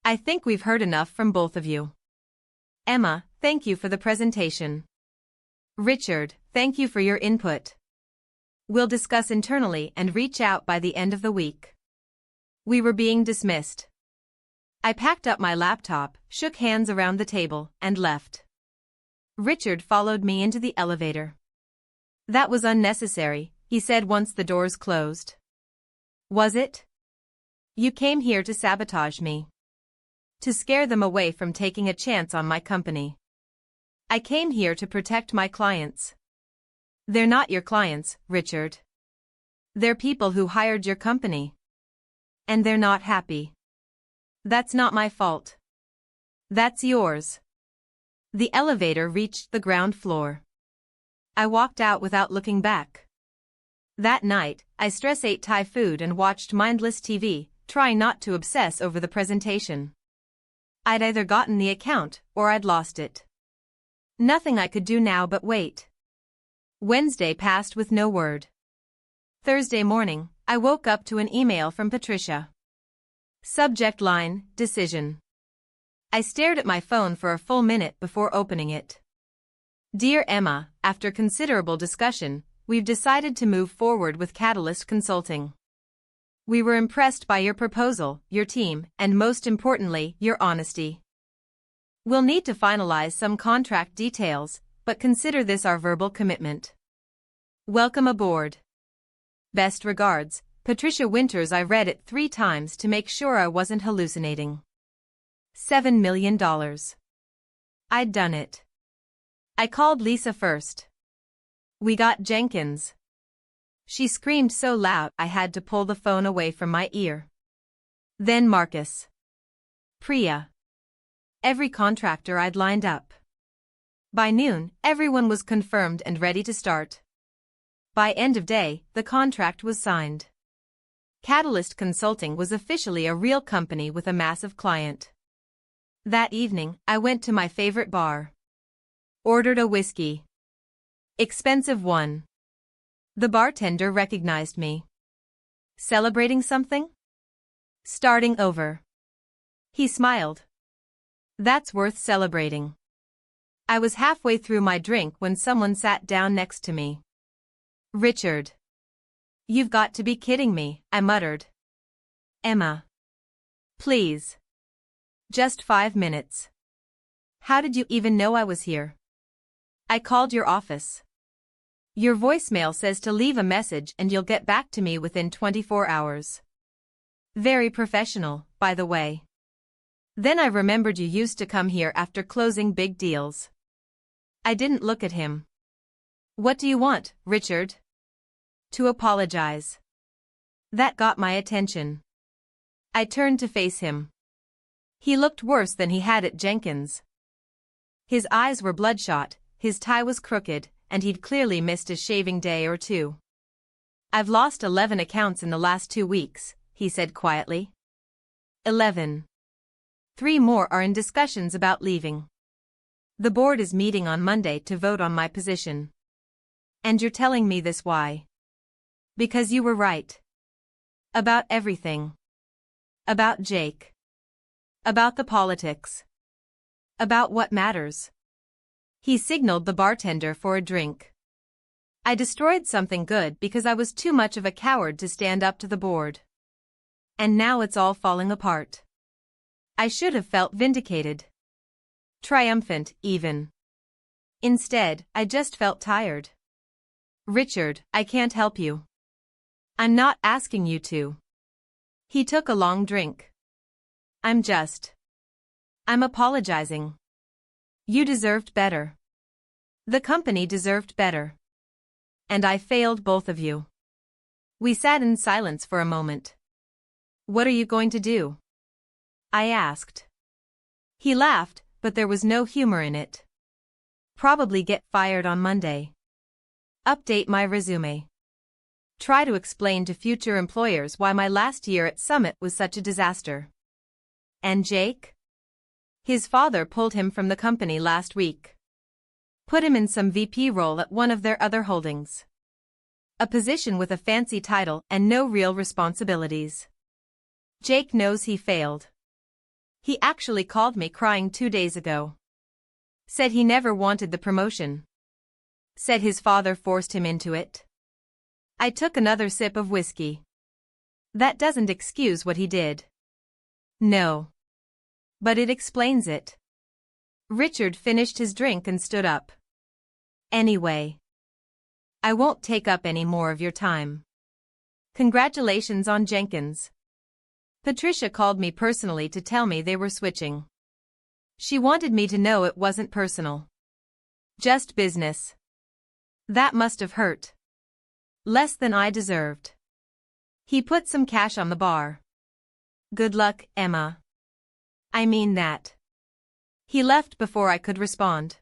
I think we've heard enough from both of you. Emma, thank you for the presentation. Richard, thank you for your input. We'll discuss internally and reach out by the end of the week. We were being dismissed. I packed up my laptop, shook hands around the table, and left. Richard followed me into the elevator. That was unnecessary, he said once the doors closed. Was it? You came here to sabotage me. To scare them away from taking a chance on my company. I came here to protect my clients. They're not your clients, Richard. They're people who hired your company. And they're not happy. That's not my fault. That's yours. The elevator reached the ground floor. I walked out without looking back. That night, I stress-ate Thai food and watched mindless TV, trying not to obsess over the presentation. I'd either gotten the account, or I'd lost it. Nothing I could do now but wait. Wednesday passed with no word. Thursday morning, I woke up to an email from Patricia. Subject line, decision. I stared at my phone for a full minute before opening it. Dear Emma, after considerable discussion, we've decided to move forward with Catalyst Consulting. We were impressed by your proposal, your team, and most importantly, your honesty. We'll need to finalize some contract details, but consider this our verbal commitment. Welcome aboard. Best regards, Patricia Winters. I read it 3 times to make sure I wasn't hallucinating. $7 million. I'd done it. I called Lisa first. We got Jenkins. She screamed so loud I had to pull the phone away from my ear. Then Marcus. Priya. Every contractor I'd lined up. By noon, everyone was confirmed and ready to start. By end of day, the contract was signed. Catalyst Consulting was officially a real company with a massive client. That evening, I went to my favorite bar. Ordered a whiskey. Expensive one. The bartender recognized me. Celebrating something? Starting over. He smiled. That's worth celebrating. I was halfway through my drink when someone sat down next to me. Richard. You've got to be kidding me, I muttered. Emma. Please. Just 5 minutes. How did you even know I was here? I called your office. Your voicemail says to leave a message and you'll get back to me within 24 hours. Very professional, by the way. Then I remembered you used to come here after closing big deals. I didn't look at him. What do you want, Richard? To apologize. That got my attention. I turned to face him. He looked worse than he had at Jenkins. His eyes were bloodshot, his tie was crooked, and he'd clearly missed a shaving day or 2. I've lost 11 accounts in the last 2 weeks, he said quietly. 11. 3 more are in discussions about leaving. The board is meeting on Monday to vote on my position. And you're telling me this why? Because you were right. About everything. About Jake. About the politics. About what matters. He signaled the bartender for a drink. I destroyed something good because I was too much of a coward to stand up to the board. And now it's all falling apart. I should have felt vindicated. Triumphant, even. Instead, I just felt tired. Richard, I can't help you. I'm not asking you to. He took a long drink. I'm apologizing. You deserved better. The company deserved better. And I failed both of you. We sat in silence for a moment. What are you going to do? I asked. He laughed, but there was no humor in it. Probably get fired on Monday. Update my resume. Try to explain to future employers why my last year at Summit was such a disaster. And Jake? His father pulled him from the company last week. Put him in some VP role at one of their other holdings. A position with a fancy title and no real responsibilities. Jake knows he failed. He actually called me crying 2 days ago. Said he never wanted the promotion. Said his father forced him into it. I took another sip of whiskey. That doesn't excuse what he did. No. But it explains it. Richard finished his drink and stood up. Anyway. I won't take up any more of your time. Congratulations on Jenkins. Patricia called me personally to tell me they were switching. She wanted me to know it wasn't personal. Just business. That must have hurt. Less than I deserved. He put some cash on the bar. Good luck, Emma. I mean that. He left before I could respond.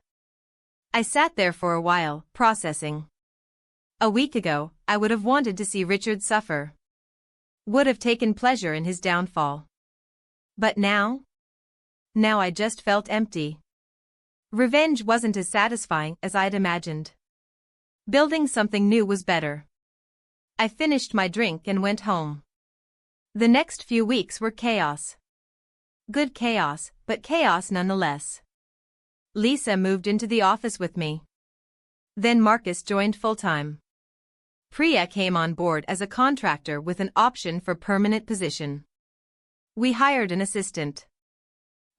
I sat there for a while, processing. A week ago, I would have wanted to see Richard suffer. Would have taken pleasure in his downfall. But now? Now I just felt empty. Revenge wasn't as satisfying as I'd imagined. Building something new was better. I finished my drink and went home. The next few weeks were chaos. Good chaos, but chaos nonetheless. Lisa moved into the office with me. Then Marcus joined full-time. Priya came on board as a contractor with an option for permanent position. We hired an assistant.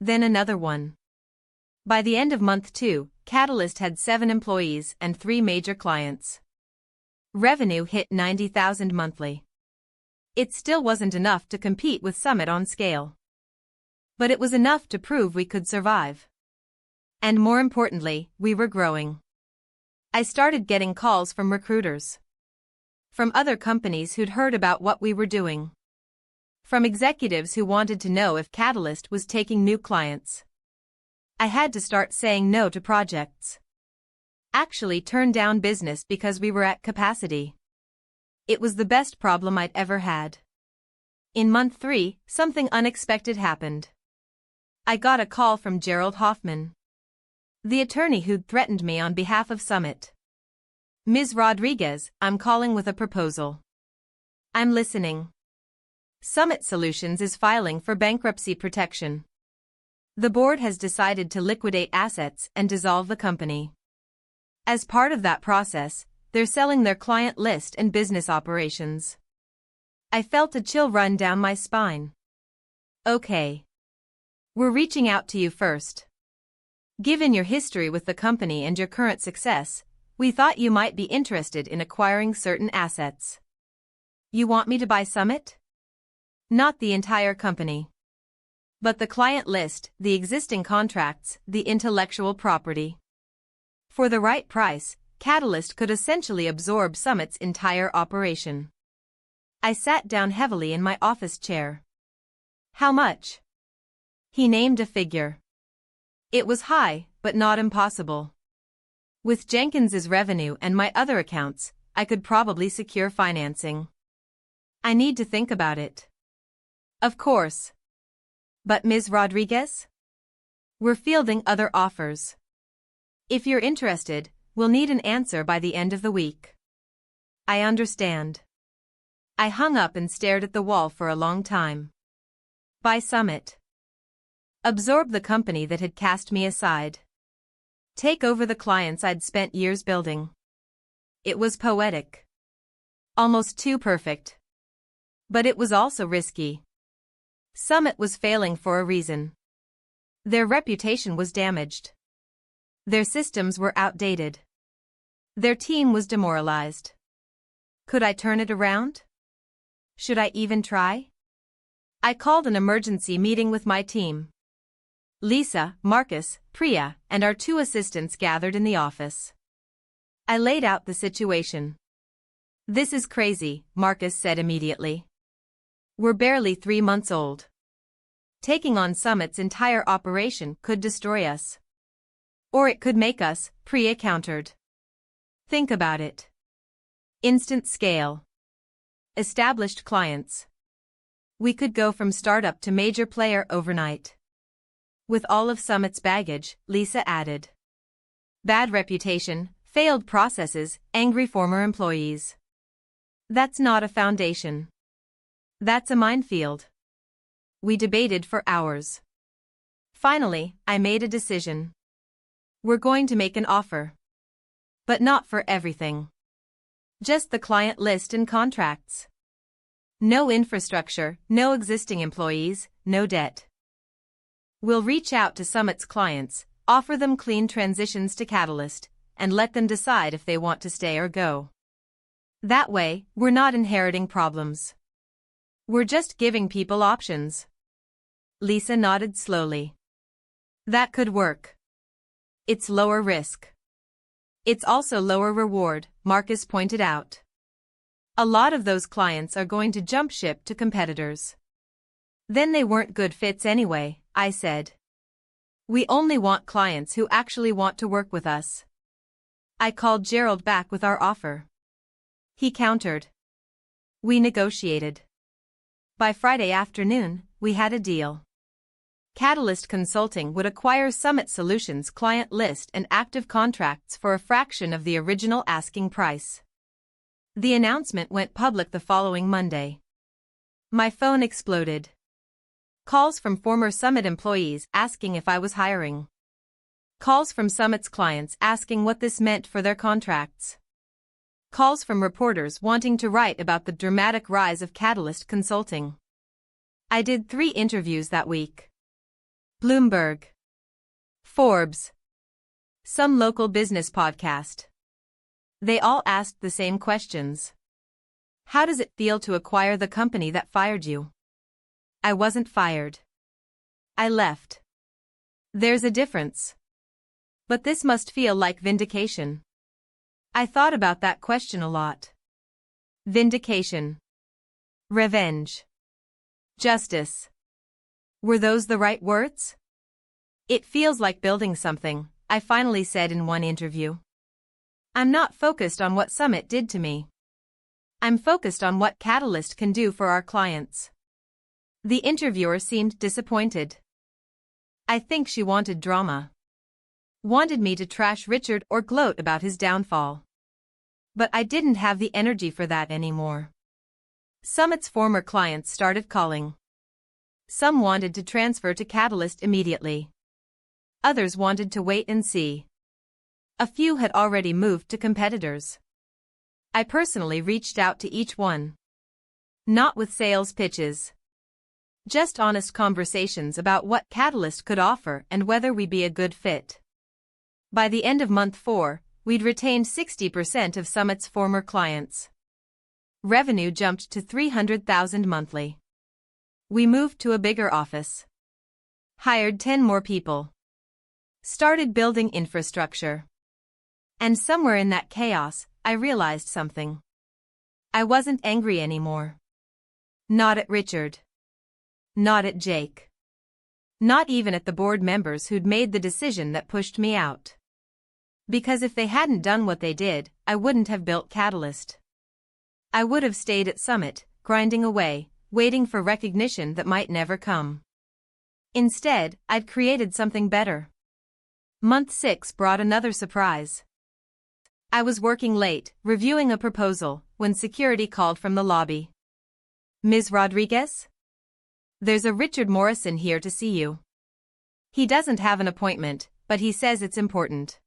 Then another one. By the end of month 2, Catalyst had 7 employees and 3 major clients. Revenue hit $90,000 monthly. It still wasn't enough to compete with Summit on scale. But it was enough to prove we could survive. And more importantly, we were growing. I started getting calls from recruiters. From other companies who'd heard about what we were doing. From executives who wanted to know if Catalyst was taking new clients. I had to start saying no to projects. Actually turn down business because we were at capacity. It was the best problem I'd ever had. In month 3, something unexpected happened. I got a call from Gerald Hoffman, the attorney who'd threatened me on behalf of Summit. Ms. Rodriguez, I'm calling with a proposal. I'm listening. Summit Solutions is filing for bankruptcy protection. The board has decided to liquidate assets and dissolve the company. As part of that process, they're selling their client list and business operations. I felt a chill run down my spine. Okay. We're reaching out to you first. Given your history with the company and your current success, we thought you might be interested in acquiring certain assets. You want me to buy Summit? Not the entire company. But the client list, the existing contracts, the intellectual property. For the right price, Catalyst could essentially absorb Summit's entire operation. I sat down heavily in my office chair. How much? He named a figure. It was high, but not impossible. With Jenkins's revenue and my other accounts, I could probably secure financing. I need to think about it. Of course. But Ms. Rodriguez? We're fielding other offers. If you're interested, we'll need an answer by the end of the week. I understand. I hung up and stared at the wall for a long time. Buy Summit. Absorb the company that had cast me aside. Take over the clients I'd spent years building. It was poetic. Almost too perfect. But it was also risky. Summit was failing for a reason. Their reputation was damaged. Their systems were outdated. Their team was demoralized. Could I turn it around? Should I even try? I called an emergency meeting with my team. Lisa, Marcus, Priya, and our 2 assistants gathered in the office. I laid out the situation. "This is crazy," Marcus said immediately. "We're barely 3 months old. Taking on Summit's entire operation could destroy us. Or it could make us," Priya countered. "Think about it. Instant scale. Established clients. We could go from startup to major player overnight. With all of Summit's baggage," Lisa added. "Bad reputation, failed processes, angry former employees. That's not a foundation. That's a minefield." We debated for hours. Finally, I made a decision. We're going to make an offer. But not for everything. Just the client list and contracts. No infrastructure, no existing employees, no debt. We'll reach out to Summit's clients, offer them clean transitions to Catalyst, and let them decide if they want to stay or go. That way, we're not inheriting problems. We're just giving people options. Lisa nodded slowly. That could work. It's lower risk. It's also lower reward, Marcus pointed out. A lot of those clients are going to jump ship to competitors. Then they weren't good fits anyway, I said. We only want clients who actually want to work with us. I called Gerald back with our offer. He countered. We negotiated. By Friday afternoon, we had a deal. Catalyst Consulting would acquire Summit Solutions' client list and active contracts for a fraction of the original asking price. The announcement went public the following Monday. My phone exploded. Calls from former Summit employees asking if I was hiring. Calls from Summit's clients asking what this meant for their contracts. Calls from reporters wanting to write about the dramatic rise of Catalyst Consulting. I did 3 interviews that week. Bloomberg, Forbes, some local business podcast. They all asked the same questions. How does it feel to acquire the company that fired you? I wasn't fired. I left. There's a difference. But this must feel like vindication. I thought about that question a lot. Vindication. Revenge. Justice. Were those the right words? It feels like building something, I finally said in one interview. I'm not focused on what Summit did to me. I'm focused on what Catalyst can do for our clients. The interviewer seemed disappointed. I think she wanted drama. Wanted me to trash Richard or gloat about his downfall. But I didn't have the energy for that anymore. Summit's former clients started calling. Some wanted to transfer to Catalyst immediately. Others wanted to wait and see. A few had already moved to competitors. I personally reached out to each one. Not with sales pitches. Just honest conversations about what Catalyst could offer and whether we'd be a good fit. By the end of month 4, we'd retained 60% of Summit's former clients. Revenue jumped to $300,000 monthly. We moved to a bigger office. Hired 10 more people. Started building infrastructure. And somewhere in that chaos, I realized something. I wasn't angry anymore. Not at Richard. Not at Jake. Not even at the board members who'd made the decision that pushed me out. Because if they hadn't done what they did, I wouldn't have built Catalyst. I would have stayed at Summit, grinding away, waiting for recognition that might never come. Instead, I'd created something better. Month 6 brought another surprise. I was working late, reviewing a proposal, when security called from the lobby. Ms. Rodriguez? There's a Richard Morrison here to see you. He doesn't have an appointment, but he says it's important.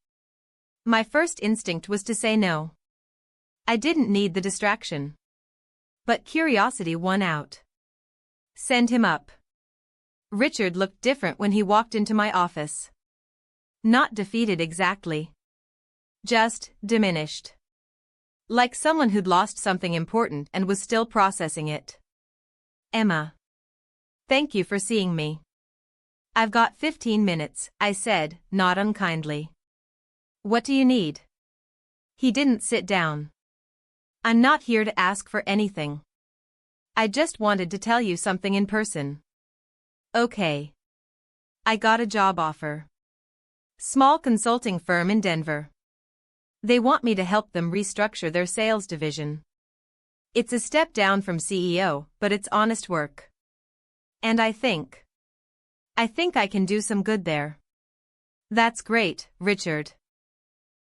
My first instinct was to say no. I didn't need the distraction. But curiosity won out. Send him up. Richard looked different when he walked into my office. Not defeated exactly. Just diminished. Like someone who'd lost something important and was still processing it. Emma. Thank you for seeing me. I've got 15 minutes, I said, not unkindly. What do you need? He didn't sit down. I'm not here to ask for anything. I just wanted to tell you something in person. Okay. I got a job offer. Small consulting firm in Denver. They want me to help them restructure their sales division. It's a step down from CEO, but it's honest work. And I think I can do some good there. That's great, Richard.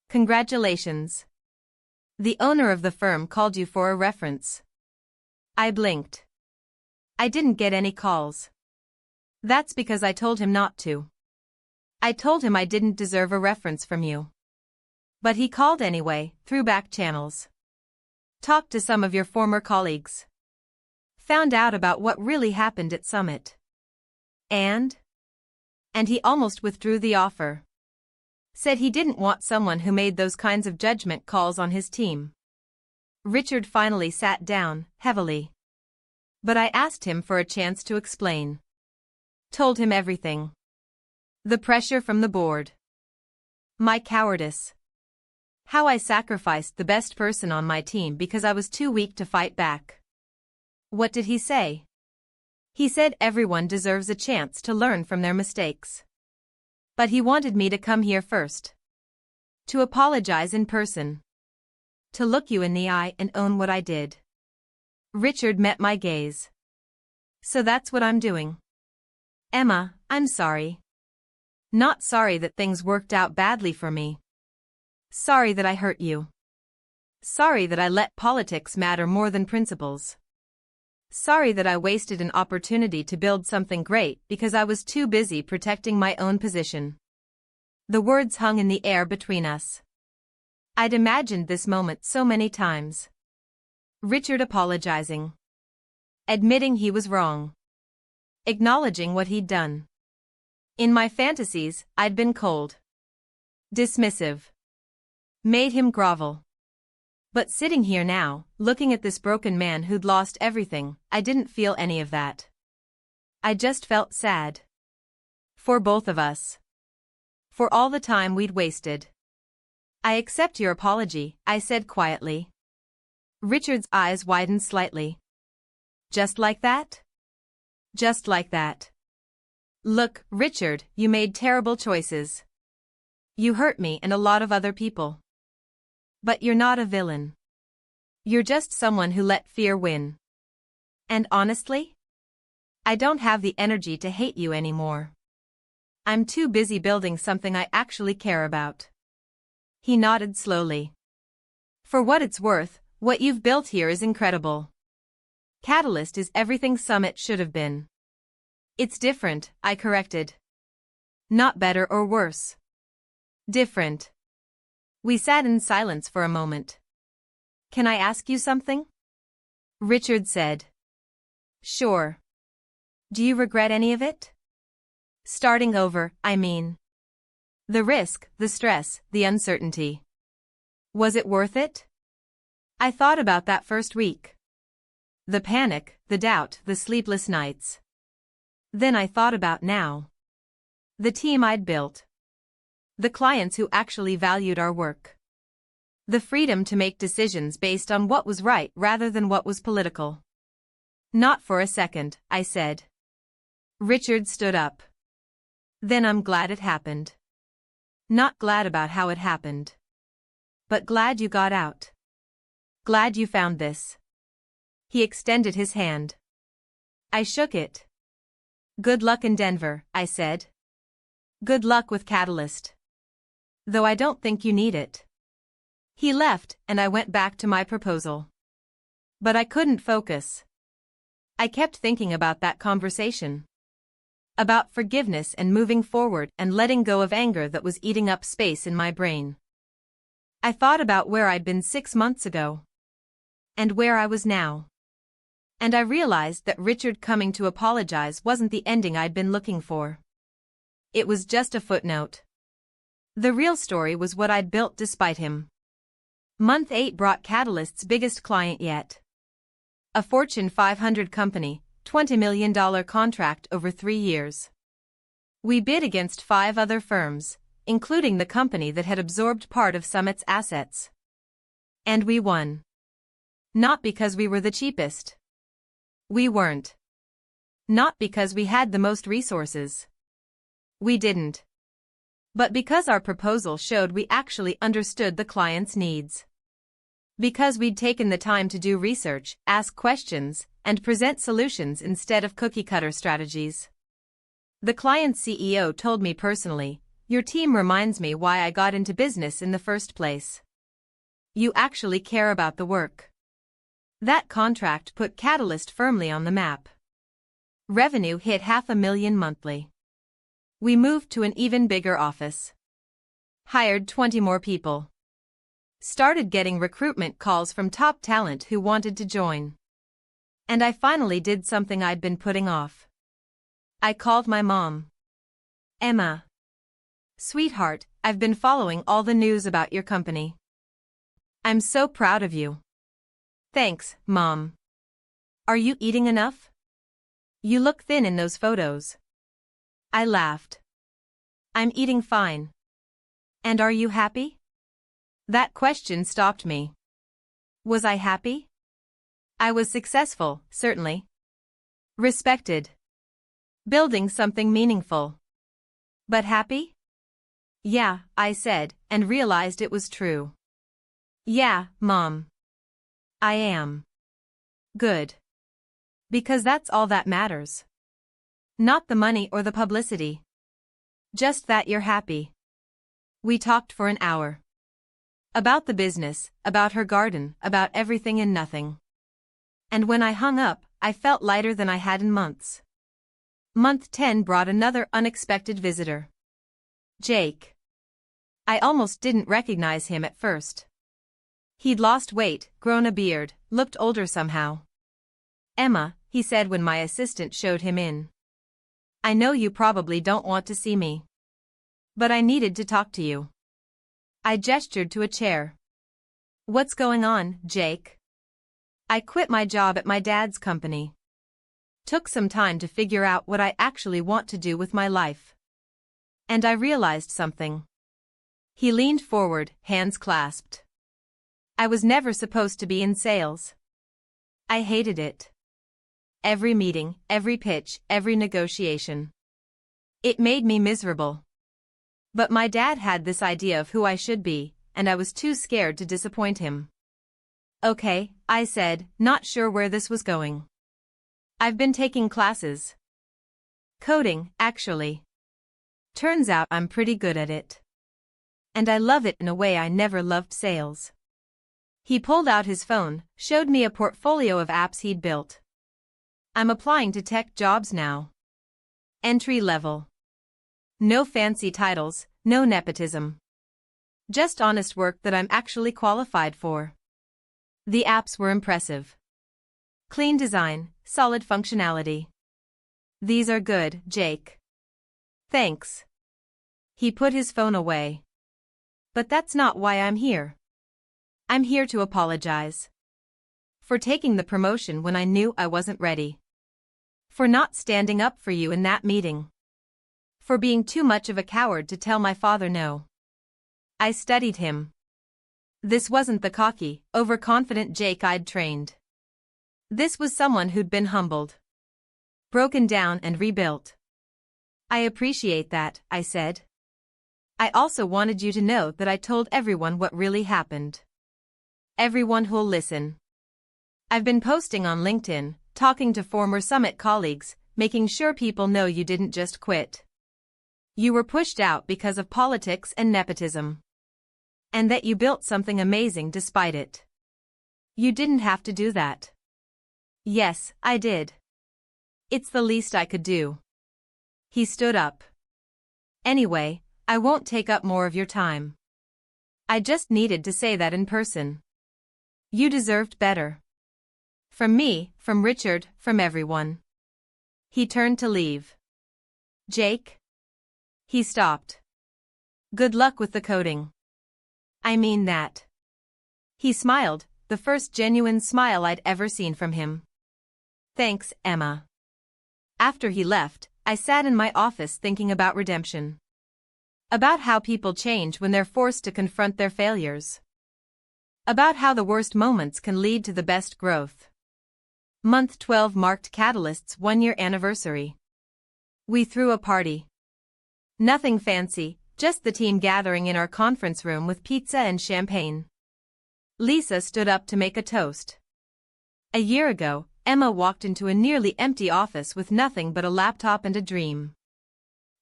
Congratulations. The owner of the firm called you for a reference. I blinked. I didn't get any calls. That's because I told him not to. I told him I didn't deserve a reference from you. But he called anyway, through back channels. Talked to some of your former colleagues. Found out about what really happened at Summit. And he almost withdrew the offer. Said he didn't want someone who made those kinds of judgment calls on his team. Richard finally sat down, heavily. But I asked him for a chance to explain. Told him everything. The pressure from the board. My cowardice. How I sacrificed the best person on my team because I was too weak to fight back. What did he say? He said everyone deserves a chance to learn from their mistakes. But he wanted me to come here first. To apologize in person. To look you in the eye and own what I did. Richard met my gaze. So that's what I'm doing. Emma, I'm sorry. Not sorry that things worked out badly for me. Sorry that I hurt you. Sorry that I let politics matter more than principles. Sorry that I wasted an opportunity to build something great because I was too busy protecting my own position. The words hung in the air between us. I'd imagined this moment so many times. Richard apologizing. Admitting he was wrong. Acknowledging what he'd done. In my fantasies, I'd been cold. Dismissive. Made him grovel. But sitting here now, looking at this broken man who'd lost everything, I didn't feel any of that. I just felt sad. For both of us. For all the time we'd wasted. I accept your apology, I said quietly. Richard's eyes widened slightly. Just like that? Just like that. Look, Richard, you made terrible choices. You hurt me and a lot of other people. But you're not a villain. You're just someone who let fear win. And honestly? I don't have the energy to hate you anymore. I'm too busy building something I actually care about. He nodded slowly. For what it's worth, what you've built here is incredible. Catalyst is everything Summit should have been. It's different, I corrected. Not better or worse. Different. We sat in silence for a moment. Can I ask you something? Richard said. Sure. Do you regret any of it? Starting over, I mean. The risk, the stress, the uncertainty. Was it worth it? I thought about that first week. The panic, the doubt, the sleepless nights. Then I thought about now. The team I'd built. The clients who actually valued our work. The freedom to make decisions based on what was right rather than what was political. Not for a second, I said. Richard stood up. Then I'm glad it happened. Not glad about how it happened. But glad you got out. Glad you found this. He extended his hand. I shook it. Good luck in Denver, I said. Good luck with Catalyst. Though I don't think you need it. He left, and I went back to my proposal. But I couldn't focus. I kept thinking about that conversation. About forgiveness and moving forward and letting go of anger that was eating up space in my brain. I thought about where I'd been 6 months ago. And where I was now. And I realized that Richard coming to apologize wasn't the ending I'd been looking for. It was just a footnote. The real story was what I'd built despite him. Month 8 brought Catalyst's biggest client yet. A Fortune 500 company, $20 million contract over 3 years. We bid against 5 other firms, including the company that had absorbed part of Summit's assets. And we won. Not because we were the cheapest. We weren't. Not because we had the most resources. We didn't. But because our proposal showed we actually understood the client's needs. Because we'd taken the time to do research, ask questions, and present solutions instead of cookie-cutter strategies. The client's CEO told me personally, "Your team reminds me why I got into business in the first place. You actually care about the work." That contract put Catalyst firmly on the map. Revenue hit $500,000 monthly. We moved to an even bigger office. Hired 20 more people. Started getting recruitment calls from top talent who wanted to join. And I finally did something I'd been putting off. I called my mom. "Emma. Sweetheart, I've been following all the news about your company. I'm so proud of you." "Thanks, Mom. Are you eating enough? You look thin in those photos." I laughed. "I'm eating fine. And are you happy?" That question stopped me. Was I happy? I was successful, certainly. Respected. Building something meaningful. But happy? "Yeah," I said, and realized it was true. "Yeah, Mom. I am." Good. Because that's all that matters. Not the money or the publicity. Just that you're happy. We talked for an hour. About the business, about her garden, about everything and nothing. And when I hung up, I felt lighter than I had in months. Month 10 brought another unexpected visitor. Jake. I almost didn't recognize him at first. He'd lost weight, grown a beard, looked older somehow. "Emma," he said when my assistant showed him in. "I know you probably don't want to see me. But I needed to talk to you." I gestured to a chair. "What's going on, Jake?" "I quit my job at my dad's company. Took some time to figure out what I actually want to do with my life. And I realized something." He leaned forward, hands clasped. "I was never supposed to be in sales. I hated it. Every meeting, every pitch, every negotiation. It made me miserable. But my dad had this idea of who I should be, and I was too scared to disappoint him." "Okay," I said, not sure where this was going. "I've been taking classes. Coding, actually. Turns out I'm pretty good at it. And I love it in a way I never loved sales." He pulled out his phone, showed me a portfolio of apps he'd built. "I'm applying to tech jobs now. Entry level. No fancy titles, no nepotism. Just honest work that I'm actually qualified for." The apps were impressive. Clean design, solid functionality. "These are good, Jake. Thanks." He put his phone away. "But that's not why I'm here. I'm here to apologize. For taking the promotion when I knew I wasn't ready. For not standing up for you in that meeting. For being too much of a coward to tell my father no." I studied him. This wasn't the cocky, overconfident Jake I'd trained. This was someone who'd been humbled. Broken down and rebuilt. "I appreciate that," I said. "I also wanted you to know that I told everyone what really happened. Everyone who'll listen. I've been posting on LinkedIn, talking to former Summit colleagues, making sure people know you didn't just quit. You were pushed out because of politics and nepotism. And that you built something amazing despite it. You didn't have to do that." "Yes, I did. It's the least I could do." He stood up. "Anyway, I won't take up more of your time. I just needed to say that in person. You deserved better. From me, from Richard, from everyone." He turned to leave. "Jake?" He stopped. "Good luck with the coding." "I mean that." He smiled, the first genuine smile I'd ever seen from him. "Thanks, Emma." After he left, I sat in my office thinking about redemption. About how people change when they're forced to confront their failures. About how the worst moments can lead to the best growth. Month 12 marked Catalyst's 1-year anniversary. We threw a party. Nothing fancy, just the team gathering in our conference room with pizza and champagne. Lisa stood up to make a toast. A year ago, Emma walked into a nearly empty office with nothing but a laptop and a dream.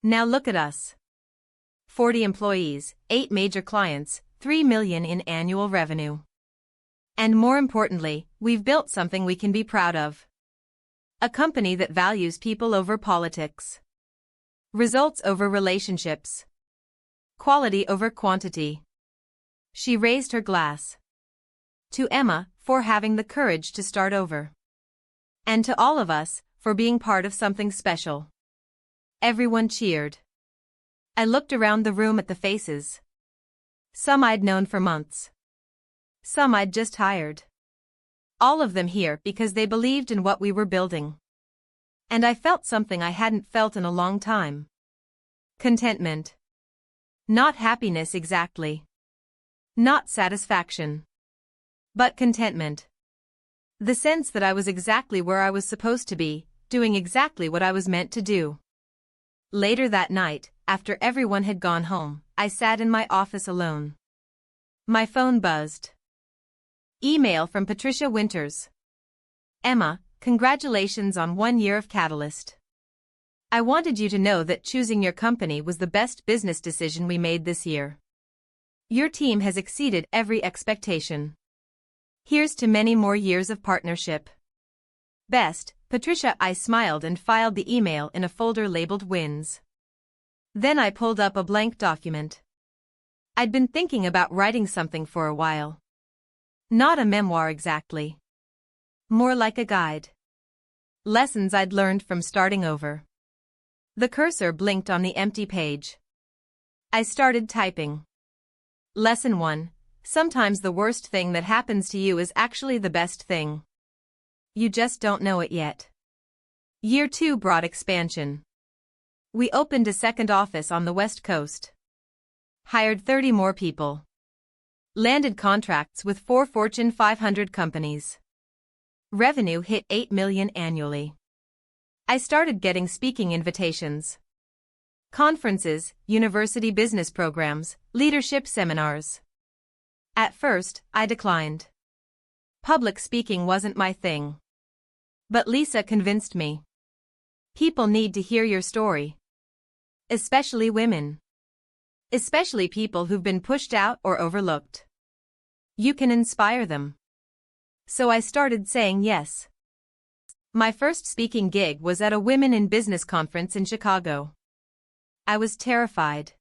Now look at us. 40 employees, 8 major clients, $3 million in annual revenue. And more importantly, we've built something we can be proud of. A company that values people over politics. Results over relationships. Quality over quantity. She raised her glass. To Emma, for having the courage to start over. And to all of us, for being part of something special. Everyone cheered. I looked around the room at the faces. Some I'd known for months. Some I'd just hired. All of them here because they believed in what we were building. And I felt something I hadn't felt in a long time. Contentment. Not happiness exactly. Not satisfaction. But contentment. The sense that I was exactly where I was supposed to be, doing exactly what I was meant to do. Later that night, after everyone had gone home, I sat in my office alone. My phone buzzed. Email from Patricia Winters. Emma, congratulations on 1 year of Catalyst. I wanted you to know that choosing your company was the best business decision we made this year. Your team has exceeded every expectation. Here's to many more years of partnership. Best, Patricia. I smiled and filed the email in a folder labeled Wins. Then I pulled up a blank document. I'd been thinking about writing something for a while. Not a memoir exactly. More like a guide. Lessons I'd learned from starting over. The cursor blinked on the empty page. I started typing. Lesson 1. Sometimes the worst thing that happens to you is actually the best thing. You just don't know it yet. Year 2 brought expansion. We opened a second office on the West Coast. Hired 30 more people. Landed contracts with 4 Fortune 500 companies. Revenue hit $8 million annually. I started getting speaking invitations. Conferences, university business programs, leadership seminars. At first, I declined. Public speaking wasn't my thing. But Lisa convinced me. People need to hear your story. Especially women. Especially people who've been pushed out or overlooked. You can inspire them. So I started saying yes. My first speaking gig was at a Women in Business conference in Chicago. I was terrified.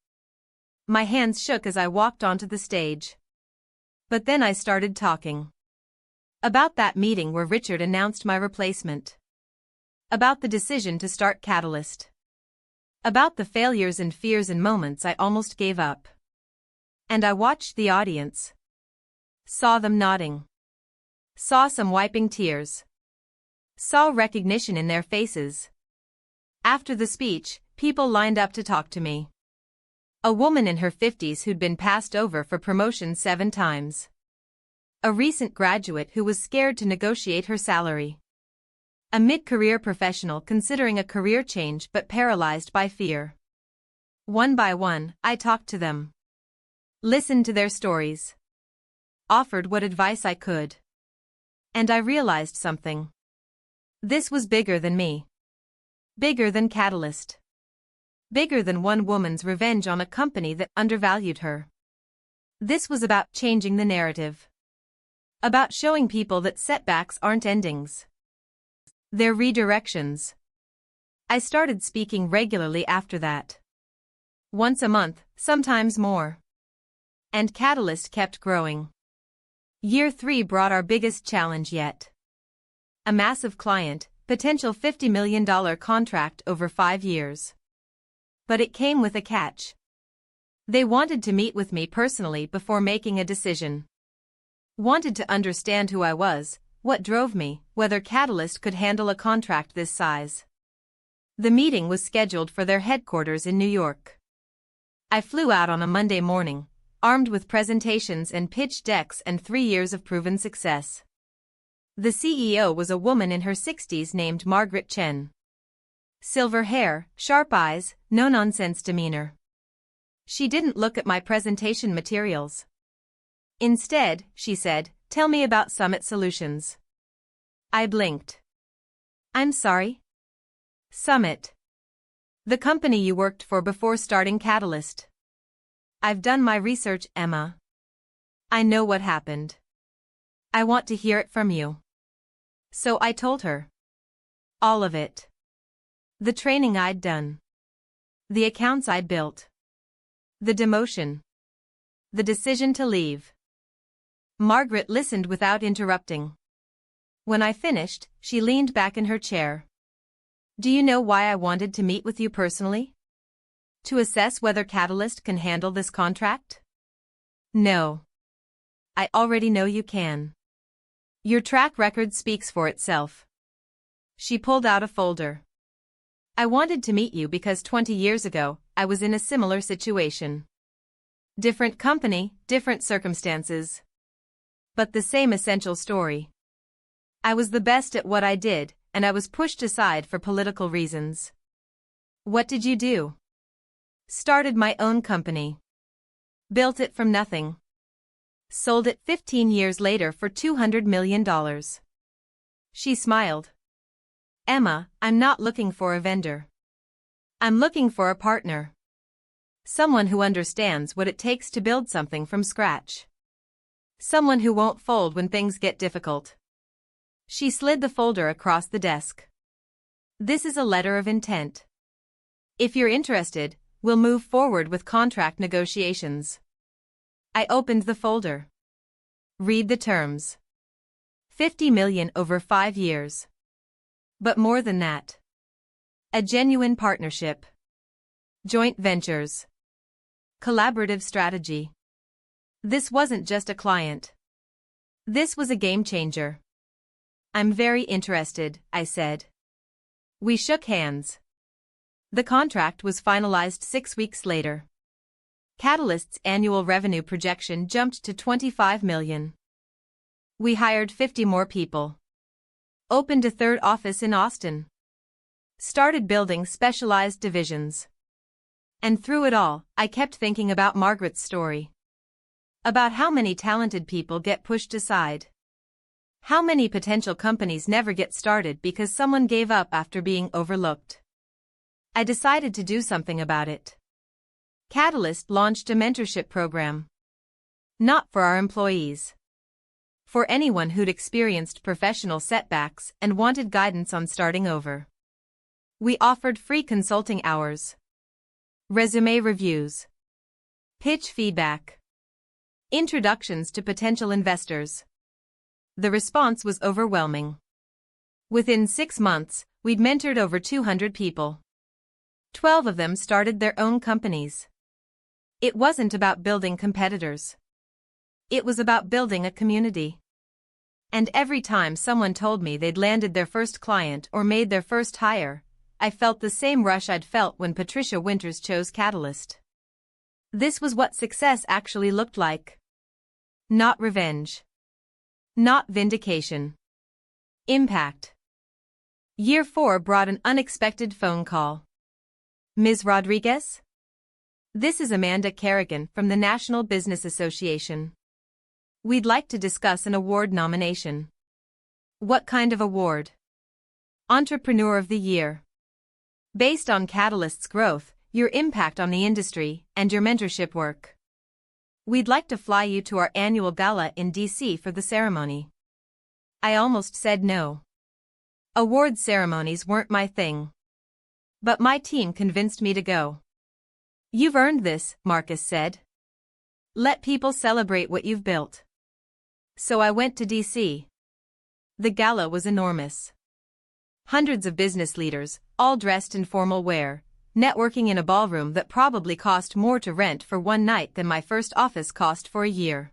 My hands shook as I walked onto the stage. But then I started talking. About that meeting where Richard announced my replacement. About the decision to start Catalyst. About the failures and fears and moments I almost gave up. And I watched the audience. Saw them nodding. Saw some wiping tears. Saw recognition in their faces. After the speech, people lined up to talk to me. A woman in her 50s who'd been passed over for promotion 7 times. A recent graduate who was scared to negotiate her salary. A mid-career professional considering a career change but paralyzed by fear. One by one, I talked to them. Listened to their stories. Offered what advice I could. And I realized something. This was bigger than me. Bigger than Catalyst. Bigger than one woman's revenge on a company that undervalued her. This was about changing the narrative. About showing people that setbacks aren't endings. They're redirections. I started speaking regularly after that. Once a month, sometimes more. And Catalyst kept growing. Year 3 brought our biggest challenge yet. A massive client, potential $50 million contract over 5 years. But it came with a catch. They wanted to meet with me personally before making a decision. Wanted to understand who I was, what drove me, whether Catalyst could handle a contract this size. The meeting was scheduled for their headquarters in New York. I flew out on a Monday morning, armed with presentations and pitch decks and 3 years of proven success. The CEO was a woman in her 60s named Margaret Chen. Silver hair, sharp eyes, no-nonsense demeanor. She didn't look at my presentation materials. Instead, she said, "Tell me about Summit Solutions." I blinked. "I'm sorry?" "Summit. The company you worked for before starting Catalyst." "I've done my research, Emma. I know what happened. I want to hear it from you." So I told her. All of it. The training I'd done. The accounts I'd built. The demotion. The decision to leave. Margaret listened without interrupting. When I finished, she leaned back in her chair. "Do you know why I wanted to meet with you personally? To assess whether Catalyst can handle this contract?" "No. I already know you can. Your track record speaks for itself." She pulled out a folder. "I wanted to meet you because 20 years ago, I was in a similar situation. Different company, different circumstances. But the same essential story. I was the best at what I did, and I was pushed aside for political reasons." "What did you do?" "Started my own company. Built it from nothing. Sold it 15 years later for $200 million. She smiled. "Emma, I'm not looking for a vendor. I'm looking for a partner. Someone who understands what it takes to build something from scratch. Someone who won't fold when things get difficult." She slid the folder across the desk. "This is a letter of intent. If you're interested, we'll move forward with contract negotiations." I opened the folder. "Read the terms. 50 million over 5 years. But more than that. A genuine partnership. Joint ventures. Collaborative strategy." This wasn't just a client. This was a game changer. "I'm very interested," I said. We shook hands. The contract was finalized 6 weeks later. Catalyst's annual revenue projection jumped to 25 million. We hired 50 more people. Opened a third office in Austin. Started building specialized divisions. And through it all, I kept thinking about Margaret's story. About how many talented people get pushed aside. How many potential companies never get started because someone gave up after being overlooked. I decided to do something about it. Catalyst launched a mentorship program. Not for our employees. For anyone who'd experienced professional setbacks and wanted guidance on starting over. We offered free consulting hours. Resume reviews. Pitch feedback. Introductions to potential investors. The response was overwhelming. Within 6 months, we'd mentored over 200 people. 12 of them started their own companies. It wasn't about building competitors. It was about building a community. And every time someone told me they'd landed their first client or made their first hire, I felt the same rush I'd felt when Patricia Winters chose Catalyst. This was what success actually looked like. Not revenge. Not vindication. Impact. Year 4 brought an unexpected phone call. "Ms. Rodriguez? This is Amanda Kerrigan from the National Business Association. We'd like to discuss an award nomination." "What kind of award?" "Entrepreneur of the Year. Based on Catalyst's growth, your impact on the industry, and your mentorship work. We'd like to fly you to our annual gala in DC for the ceremony." I almost said no. Award ceremonies weren't my thing. But my team convinced me to go. "You've earned this," Marcus said. "Let people celebrate what you've built." So I went to DC. The gala was enormous. Hundreds of business leaders, all dressed in formal wear, networking in a ballroom that probably cost more to rent for one night than my first office cost for a year.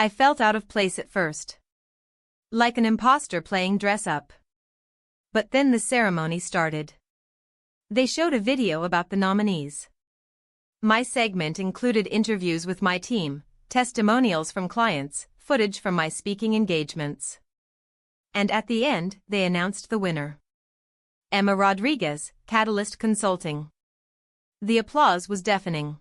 I felt out of place at first. Like an imposter playing dress up. But then the ceremony started. They showed a video about the nominees. My segment included interviews with my team, testimonials from clients, footage from my speaking engagements. And at the end, they announced the winner. Emma Rodriguez, Catalyst Consulting. The applause was deafening.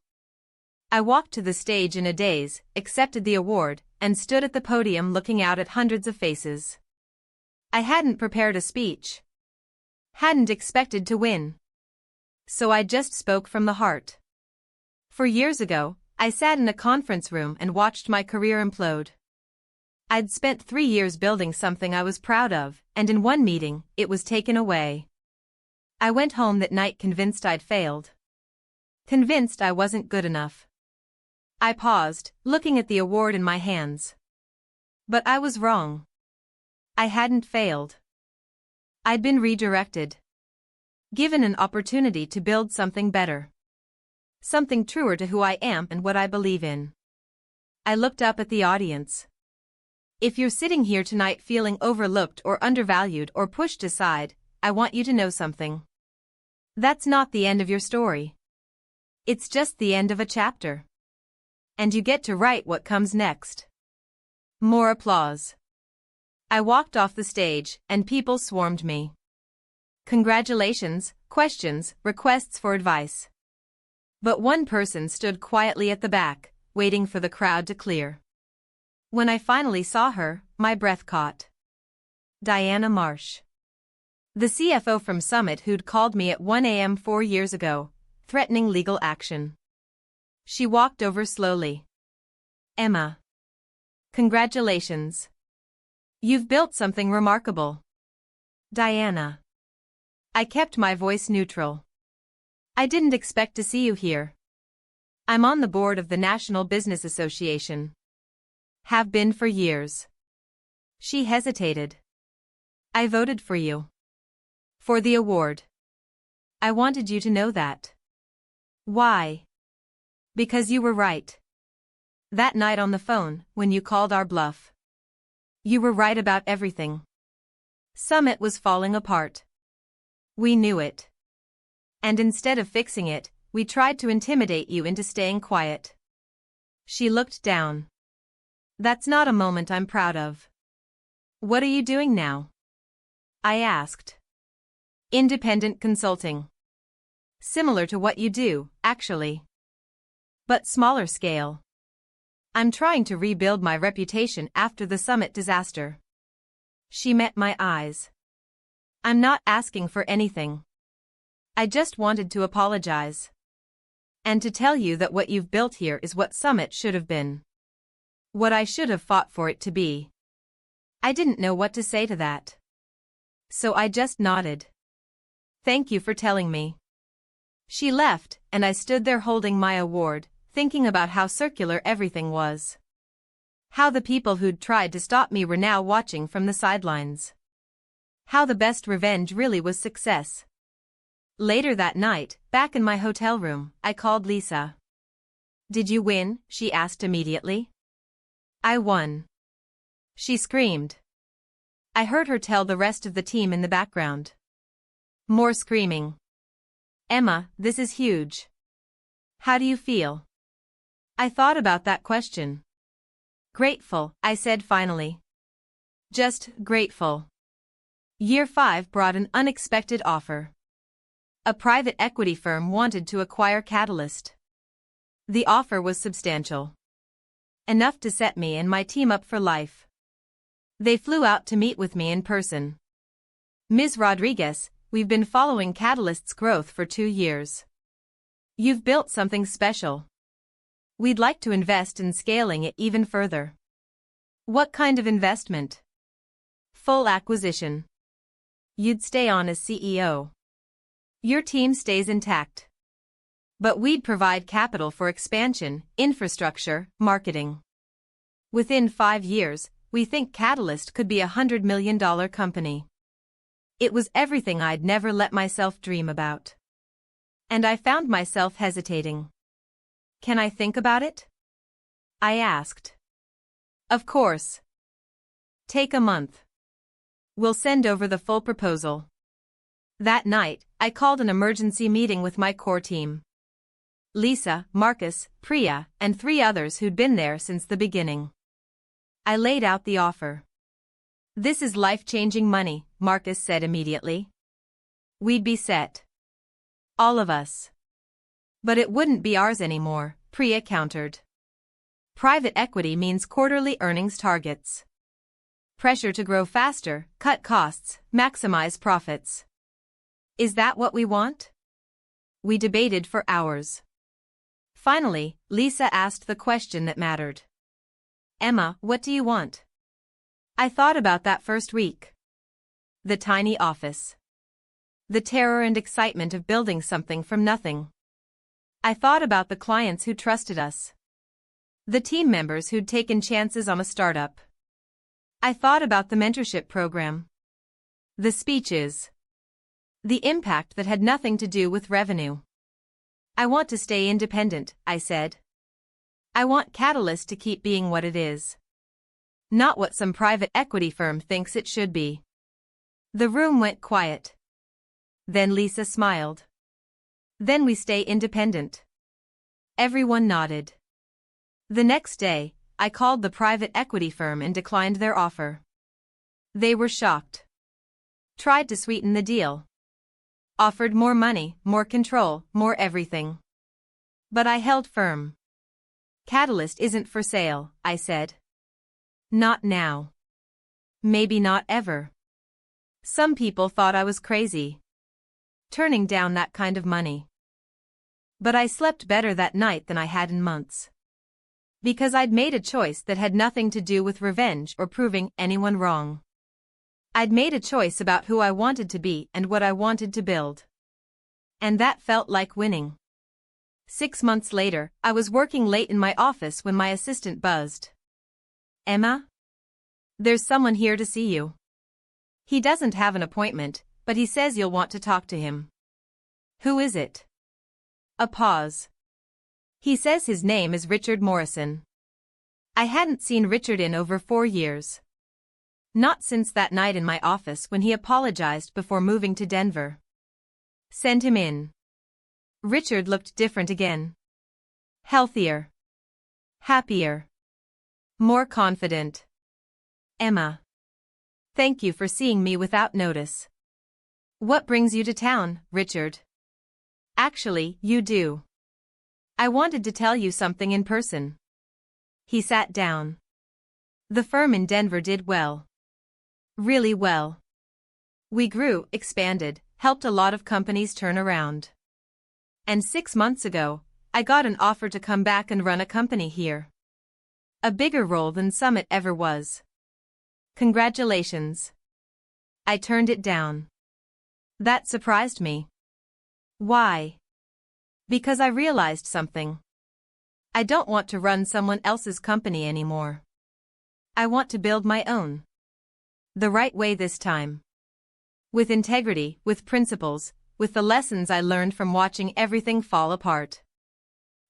I walked to the stage in a daze, accepted the award, and stood at the podium looking out at hundreds of faces. I hadn't prepared a speech. Hadn't expected to win. So I just spoke from the heart. For years ago, I sat in a conference room and watched my career implode. I'd spent 3 years building something I was proud of, and in one meeting, it was taken away. I went home that night convinced I'd failed. Convinced I wasn't good enough. I paused, looking at the award in my hands. But I was wrong. I hadn't failed. I'd been redirected. Given an opportunity to build something better. Something truer to who I am and what I believe in. I looked up at the audience. If you're sitting here tonight feeling overlooked or undervalued or pushed aside, I want you to know something. That's not the end of your story. It's just the end of a chapter. And you get to write what comes next. More applause. I walked off the stage, and people swarmed me. Congratulations, questions, requests for advice. But one person stood quietly at the back, waiting for the crowd to clear. When I finally saw her, my breath caught. Diana Marsh. The CFO from Summit who'd called me at 1 a.m. 4 years ago, threatening legal action. She walked over slowly. Emma. Congratulations. You've built something remarkable. Diana. I kept my voice neutral. I didn't expect to see you here. I'm on the board of the National Business Association. Have been for years. She hesitated. I voted for you. For the award. I wanted you to know that. Why? Because you were right. That night on the phone, when you called our bluff. You were right about everything. Summit was falling apart. We knew it. And instead of fixing it, we tried to intimidate you into staying quiet. She looked down. That's not a moment I'm proud of. What are you doing now? I asked. Independent consulting. Similar to what you do, actually. But smaller scale. I'm trying to rebuild my reputation after the Summit disaster. She met my eyes. I'm not asking for anything. I just wanted to apologize. And to tell you that what you've built here is what Summit should have been. What I should have fought for it to be. I didn't know what to say to that. So I just nodded. Thank you for telling me. She left, and I stood there holding my award, thinking about how circular everything was. How the people who'd tried to stop me were now watching from the sidelines. How the best revenge really was success. Later that night, back in my hotel room, I called Lisa. Did you win? She asked immediately. I won. She screamed. I heard her tell the rest of the team in the background. More screaming. Emma, this is huge. How do you feel? I thought about that question. Grateful, I said finally. Just grateful. Year 5 brought an unexpected offer. A private equity firm wanted to acquire Catalyst. The offer was substantial. Enough to set me and my team up for life. They flew out to meet with me in person. Ms. Rodriguez, we've been following Catalyst's growth for 2 years. You've built something special. We'd like to invest in scaling it even further. What kind of investment? Full acquisition. You'd stay on as CEO. Your team stays intact. But we'd provide capital for expansion, infrastructure, marketing. Within 5 years, we think Catalyst could be a $100 million company. It was everything I'd never let myself dream about. And I found myself hesitating. Can I think about it? I asked. Of course. Take a month. We'll send over the full proposal. That night, I called an emergency meeting with my core team. Lisa, Marcus, Priya, and 3 others who'd been there since the beginning. I laid out the offer. "This is life-changing money," Marcus said immediately. "We'd be set. All of us." "But it wouldn't be ours anymore," Priya countered. "Private equity means quarterly earnings targets. Pressure to grow faster, cut costs, maximize profits. Is that what we want?" We debated for hours. Finally, Lisa asked the question that mattered. "Emma, what do you want?" I thought about that first week. The tiny office. The terror and excitement of building something from nothing. I thought about the clients who trusted us. The team members who'd taken chances on a startup. I thought about the mentorship program. The speeches. The impact that had nothing to do with revenue. "I want to stay independent," I said. "I want Catalyst to keep being what it is. Not what some private equity firm thinks it should be." The room went quiet. Then Lisa smiled. "Then we stay independent." Everyone nodded. The next day, I called the private equity firm and declined their offer. They were shocked. Tried to sweeten the deal. Offered more money, more control, more everything. But I held firm. "Catalyst isn't for sale," I said. "Not now. Maybe not ever." Some people thought I was crazy, turning down that kind of money. But I slept better that night than I had in months. Because I'd made a choice that had nothing to do with revenge or proving anyone wrong. I'd made a choice about who I wanted to be and what I wanted to build. And that felt like winning. 6 months later, I was working late in my office when my assistant buzzed. "Emma? There's someone here to see you. He doesn't have an appointment, but he says you'll want to talk to him." "Who is it?" A pause. "He says his name is Richard Morrison." I hadn't seen Richard in over 4 years. Not since that night in my office when he apologized before moving to Denver. "Send him in." Richard looked different again. Healthier. Happier. More confident. "Emma. Thank you for seeing me without notice." "What brings you to town, Richard?" "Actually, you do. I wanted to tell you something in person." He sat down. "The firm in Denver did well. Really well. We grew, expanded, helped a lot of companies turn around. And 6 months ago, I got an offer to come back and run a company here. A bigger role than Summit ever was. Congratulations." I turned it down. That surprised me. "Why?" "Because I realized something. I don't want to run someone else's company anymore. I want to build my own. The right way this time. With integrity, with principles, with the lessons I learned from watching everything fall apart."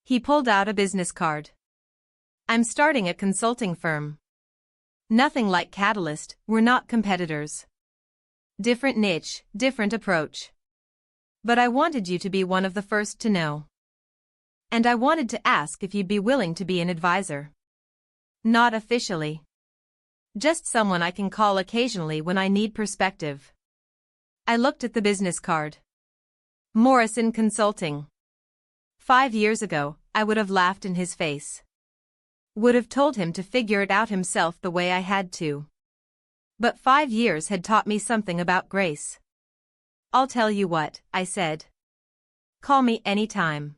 He pulled out a business card. "I'm starting a consulting firm. Nothing like Catalyst, we're not competitors. Different niche, different approach. But I wanted you to be one of the first to know. And I wanted to ask if you'd be willing to be an advisor. Not officially. Just someone I can call occasionally when I need perspective." I looked at the business card. Morrison Consulting. 5 years ago, I would have laughed in his face. Would have told him to figure it out himself the way I had to. But 5 years had taught me something about grace. "I'll tell you what," I said. "Call me anytime.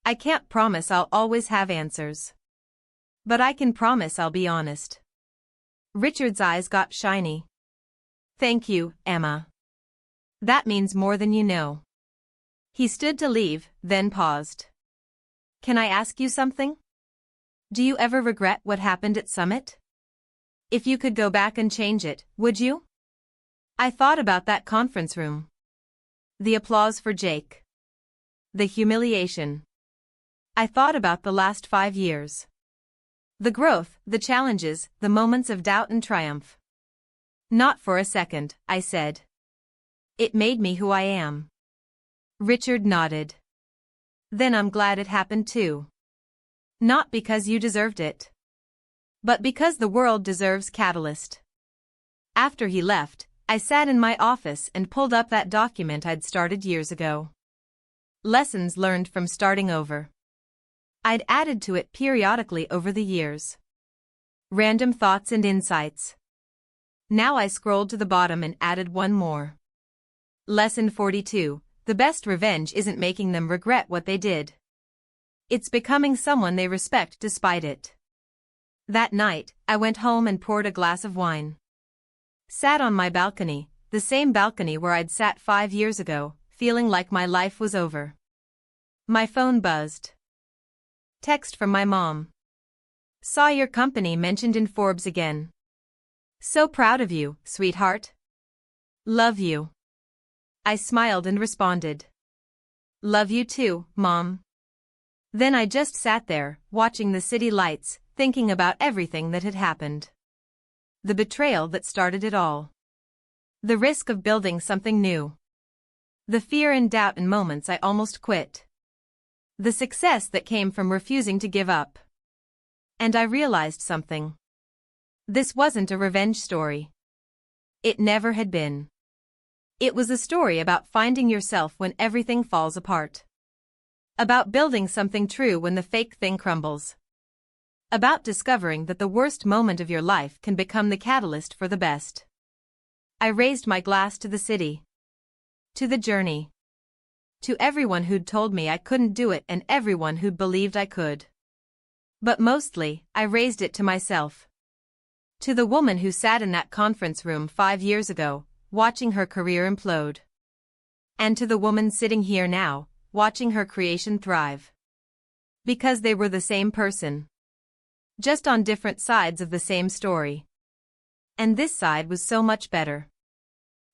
I can't promise I'll always have answers. But I can promise I'll be honest." Richard's eyes got shiny. "Thank you, Emma. That means more than you know." He stood to leave, then paused. "Can I ask you something? Do you ever regret what happened at Summit? If you could go back and change it, would you?" I thought about that conference room. The applause for Jake. The humiliation. I thought about the last 5 years. The growth, the challenges, the moments of doubt and triumph. "Not for a second," I said. "It made me who I am." Richard nodded. then I'm glad it happened too. Not because you deserved it, but because the world deserves catalyst. After he left, I sat in my office and pulled up that document I'd started years ago. Lessons learned from starting over. I'd added to it periodically over the years. Random thoughts and insights. Now I scrolled to the bottom and added one more. Lesson 42. The best revenge isn't making them regret what they did. It's becoming someone they respect despite it. That night, I went home and poured a glass of wine. Sat on my balcony, the same balcony where I'd sat 5 years ago, feeling like my life was over. My phone buzzed. Text from my mom. Saw your company mentioned in Forbes again. So proud of you, sweetheart. Love you. I smiled and responded. Love you too, Mom. Then I just sat there, watching the city lights, thinking about everything that had happened. The betrayal that started it all. The risk of building something new. The fear and doubt in moments I almost quit. The success that came from refusing to give up. And I realized something. This wasn't a revenge story. It never had been. It was a story about finding yourself when everything falls apart. About building something true when the fake thing crumbles. About discovering that the worst moment of your life can become the catalyst for the best. I raised my glass to the city. To the journey. To everyone who'd told me I couldn't do it and everyone who'd believed I could. But mostly, I raised it to myself. To the woman who sat in that conference room 5 years ago, watching her career implode. And to the woman sitting here now, watching her creation thrive. Because they were the same person. Just on different sides of the same story. And this side was so much better.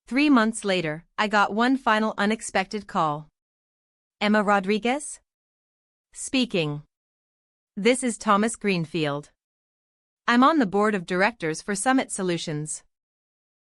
3 months later, I got one final unexpected call. Emma Rodriguez? Speaking. This is Thomas Greenfield. I'm on the board of directors for Summit Solutions.